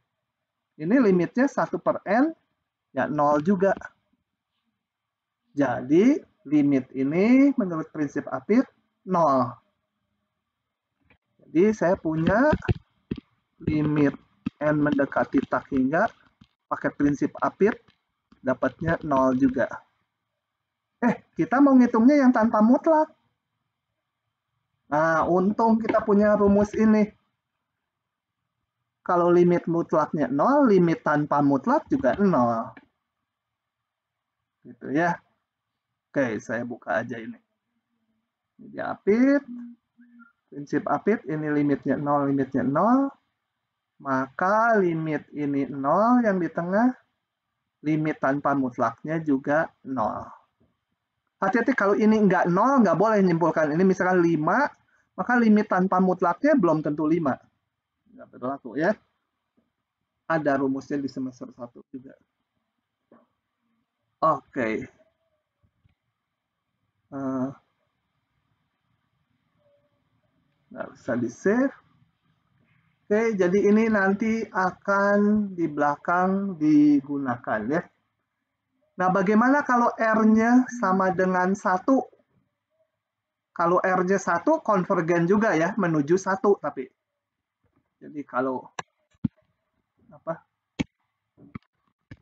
Ini limitnya 1/N, ya 0 juga. Jadi, limit ini menurut prinsip apit 0. Jadi, saya punya limit N mendekati tak hingga, pakai prinsip apit, dapatnya 0 juga. Kita mau ngitungnya yang tanpa mutlak. Nah, untung kita punya rumus ini. Kalau limit mutlaknya 0, limit tanpa mutlak juga 0. Gitu ya. Oke, saya buka aja ini. Ini apit. Prinsip apit, ini limitnya 0, limitnya 0. Maka limit ini 0 yang di tengah. Limit tanpa mutlaknya juga 0. Hati-hati kalau ini nggak 0, nggak boleh menyimpulkan. Ini misalkan 5, maka limit tanpa mutlaknya belum tentu 5. Nggak berlaku ya. Ada rumusnya di semester 1 juga. Oke. Nggak bisa di-save. Oke, jadi ini nanti akan di belakang digunakan ya. Nah, bagaimana kalau R-nya sama dengan 1? Kalau R-nya 1, konvergen juga ya, menuju 1 tapi. Jadi kalau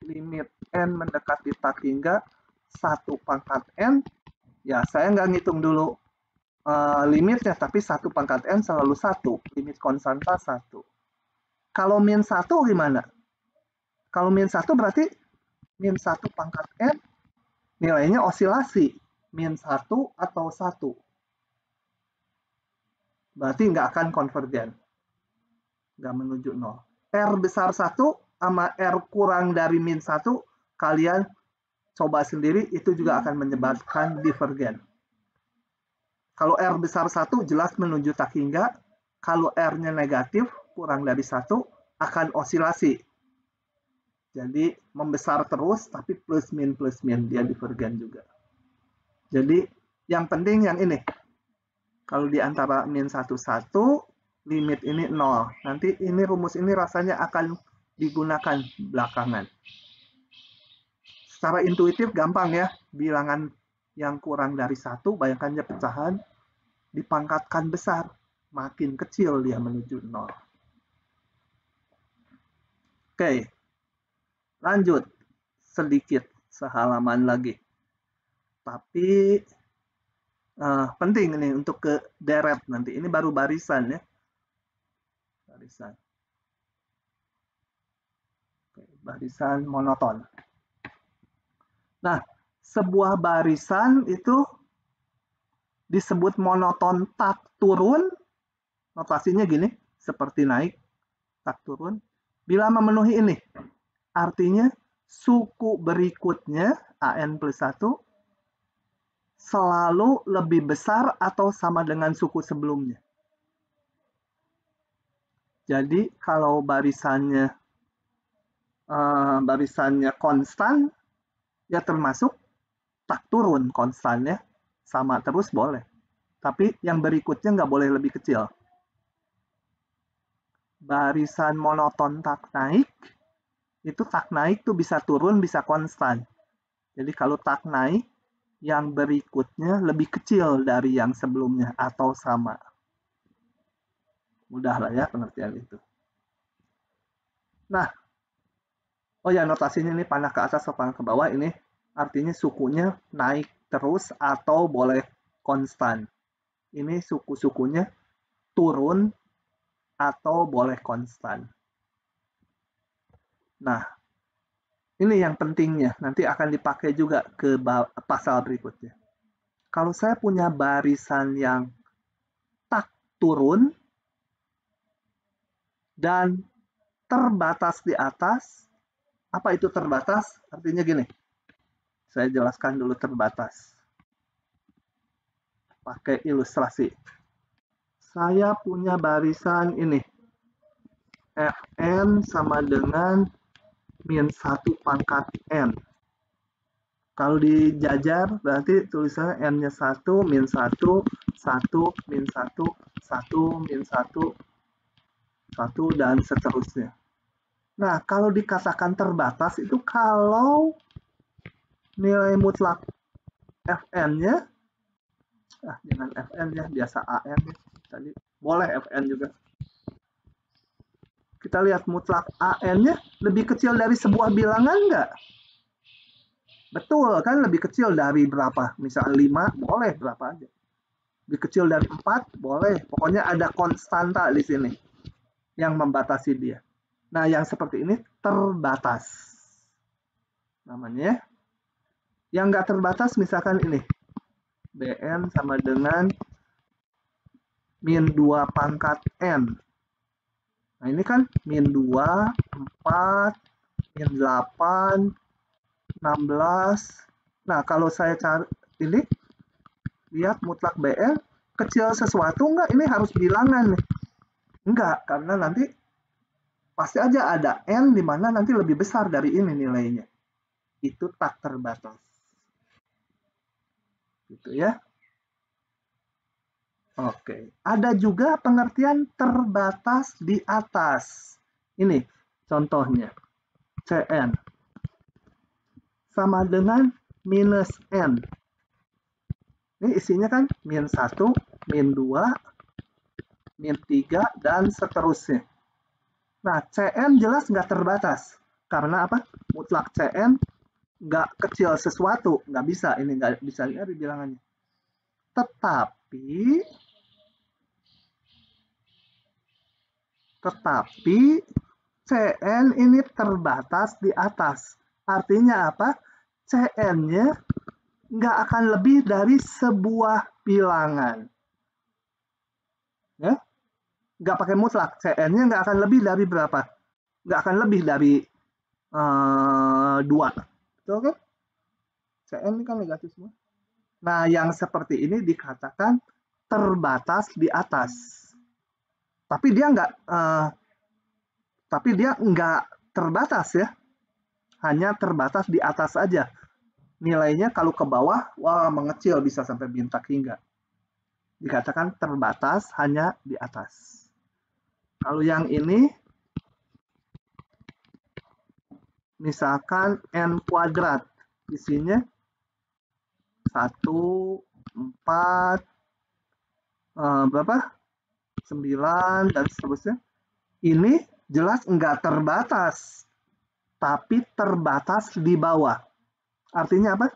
limit N mendekati tak hingga 1/N, ya saya nggak ngitung dulu limitnya, tapi 1/N selalu 1, limit konstanta 1. Kalau min 1 gimana? Kalau min 1 berarti min 1/N nilainya osilasi, min 1 atau 1. Berarti nggak akan konvergen. Nggak menuju 0. R besar 1 sama R kurang dari min 1, kalian coba sendiri, itu juga akan menyebabkan divergen. Kalau R besar 1 jelas menuju tak hingga, kalau R-nya negatif, kurang dari 1, akan osilasi. Jadi membesar terus, tapi plus min, dia divergen juga. Jadi yang penting yang ini. Kalau di antara min 1, 1, limit ini 0. Nanti ini rumus ini rasanya akan digunakan belakangan. Secara intuitif gampang ya, bilangan yang kurang dari 1, bayangkan aja pecahan, dipangkatkan besar, makin kecil dia menuju 0. Oke, lanjut sedikit sehalaman lagi. Tapi penting ini untuk ke deret nanti. Ini baru barisan ya. Barisan. Oke, barisan monoton. Nah, sebuah barisan itu disebut monoton tak turun. Notasinya gini, seperti naik, tak turun. Bila memenuhi ini, artinya suku berikutnya, AN plus 1, selalu lebih besar atau sama dengan suku sebelumnya. Jadi kalau barisannya konstan, ya termasuk tak turun konstannya, sama terus boleh. Tapi yang berikutnya nggak boleh lebih kecil. barisan monoton tak naik, itu tak naik tuh bisa turun, bisa konstan. Jadi kalau tak naik, yang berikutnya lebih kecil dari yang sebelumnya atau sama. Mudah lah ya pengertian itu. Nah, oh ya notasinya ini panah ke atas atau panah ke bawah, ini artinya sukunya naik terus atau boleh konstan. Ini suku-sukunya turun atau boleh konstan. Nah, ini yang pentingnya, nanti akan dipakai juga ke pasal berikutnya. Kalau saya punya barisan yang tak turun dan terbatas di atas, apa itu terbatas? Artinya gini, saya jelaskan dulu terbatas. Pakai ilustrasi. Saya punya barisan ini, Fn sama dengan min 1 pangkat N. Kalau dijajar berarti tulisannya N-nya 1, min 1, 1, min 1, 1, min 1, 1, dan seterusnya. Nah, kalau dikatakan terbatas itu kalau nilai mutlak Fn-nya, jangan Fn ya, biasa An ya. Tadi boleh Fn juga. Kita lihat mutlak An-nya lebih kecil dari sebuah bilangan nggak? Betul kan, lebih kecil dari berapa? Misalnya 5, boleh berapa aja. Lebih kecil dari 4, boleh. Pokoknya ada konstanta di sini yang membatasi dia. Nah, yang seperti ini terbatas. Namanya. Yang nggak terbatas misalkan ini. Bn sama dengan min 2 pangkat N. Nah, ini kan min 2, 4, min 8, 16. Nah, kalau saya cari ini, lihat mutlak BN, kecil sesuatu enggak? Ini harus bilangan nih. Enggak, karena nanti pasti aja ada N di mana nanti lebih besar dari ini nilainya. Itu tak terbatas. Gitu ya. Oke, ada juga pengertian terbatas di atas. Ini contohnya, Cn sama dengan minus N. Ini isinya kan min 1, min 2, min 3, dan seterusnya. Nah, Cn jelas nggak terbatas. Karena apa? Mutlak Cn nggak kecil sesuatu. Nggak bisa, ini nggak bisa lihat di bilangannya. Tetapi Cn ini terbatas di atas. Artinya apa? Cn-nya nggak akan lebih dari sebuah bilangan. Ya? Nggak pakai mutlak. Cn-nya nggak akan lebih dari berapa? Nggak akan lebih dari 2. Betul kan? Cn ini kan negatif semua. Nah, yang seperti ini dikatakan terbatas di atas. Tapi dia nggak terbatas ya. Hanya terbatas di atas saja. Nilainya kalau ke bawah, wah mengecil bisa sampai bintang hingga. Dikatakan terbatas hanya di atas. Kalau yang ini, misalkan N kuadrat. Isinya 1, 4, berapa? 9, dan seterusnya. Ini jelas enggak terbatas, tapi terbatas di bawah. Artinya apa?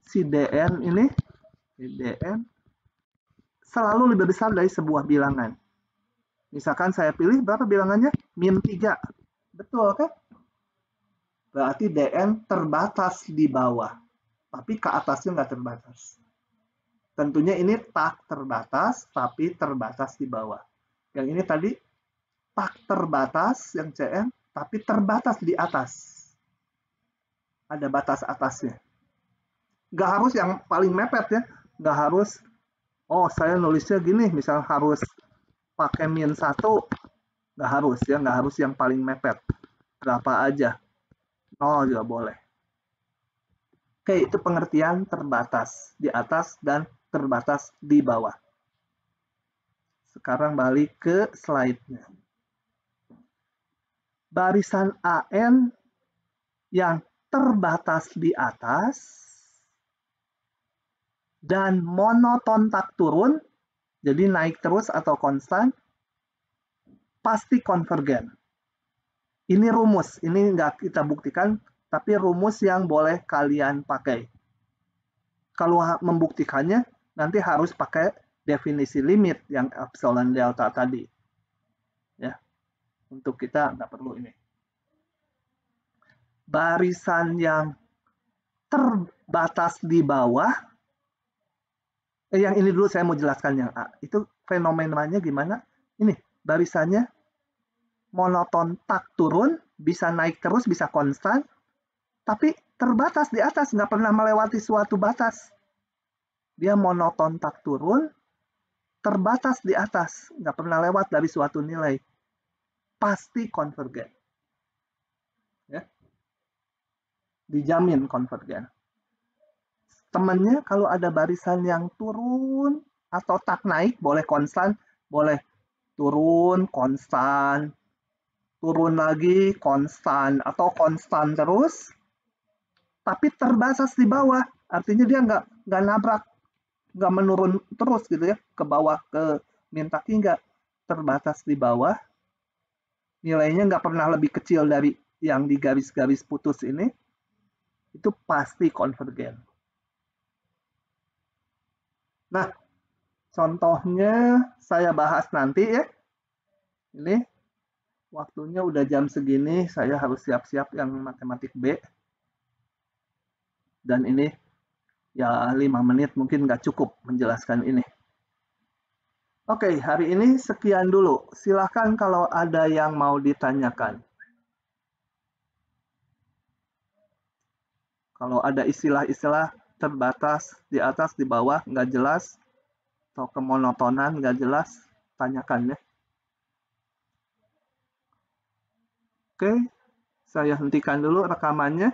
Si Dn ini, Dn selalu lebih besar dari sebuah bilangan. Misalkan saya pilih berapa bilangannya? Min 3. Betul kan? Berarti Dn terbatas di bawah, tapi ke atasnya nggak terbatas. Tentunya ini tak terbatas, tapi terbatas di bawah. Yang ini tadi tak terbatas, yang Cn, tapi terbatas di atas. Ada batas atasnya. Nggak harus yang paling mepet ya. Nggak harus, oh saya nulisnya gini, misal harus pakai min 1. Nggak harus ya, nggak harus yang paling mepet. Berapa aja. 0 juga boleh. Oke, itu pengertian terbatas di atas dan terbatas di bawah. Sekarang balik ke slide-nya. barisan AN yang terbatas di atas dan monoton tak turun, jadi naik terus atau konstan, pasti konvergen. Ini rumus, ini nggak kita buktikan, tapi rumus yang boleh kalian pakai. Kalau membuktikannya, nanti harus pakai definisi limit yang epsilon delta tadi. Ya, untuk kita nggak perlu ini. Barisan yang terbatas di bawah, yang ini dulu saya mau jelaskan yang A. Itu fenomenanya gimana? Ini barisannya monoton tak turun, bisa naik terus, bisa konstan, tapi terbatas di atas, nggak pernah melewati suatu batas. Dia monoton tak turun, terbatas di atas, nggak pernah lewat dari suatu nilai. Pasti konvergen. Ya. Dijamin konvergen. Temannya kalau ada barisan yang turun atau tak naik, boleh konstan, boleh turun, konstan, turun lagi, konstan, atau konstan terus, tapi terbatas di bawah, artinya dia nggak nabrak, nggak menurun terus gitu ya, ke bawah, ke minta hingga terbatas di bawah, nilainya nggak pernah lebih kecil dari yang di garis-garis putus ini, itu pasti konvergen. Nah, contohnya saya bahas nanti ya. Ini waktunya udah jam segini, saya harus siap-siap yang matematik B. Dan ini ya 5 menit mungkin nggak cukup menjelaskan ini. Oke, hari ini sekian dulu. Silahkan kalau ada yang mau ditanyakan. Kalau ada istilah-istilah terbatas, di atas, di bawah, nggak jelas, atau kemonotonan nggak jelas, tanyakan ya. Oke, saya hentikan dulu rekamannya.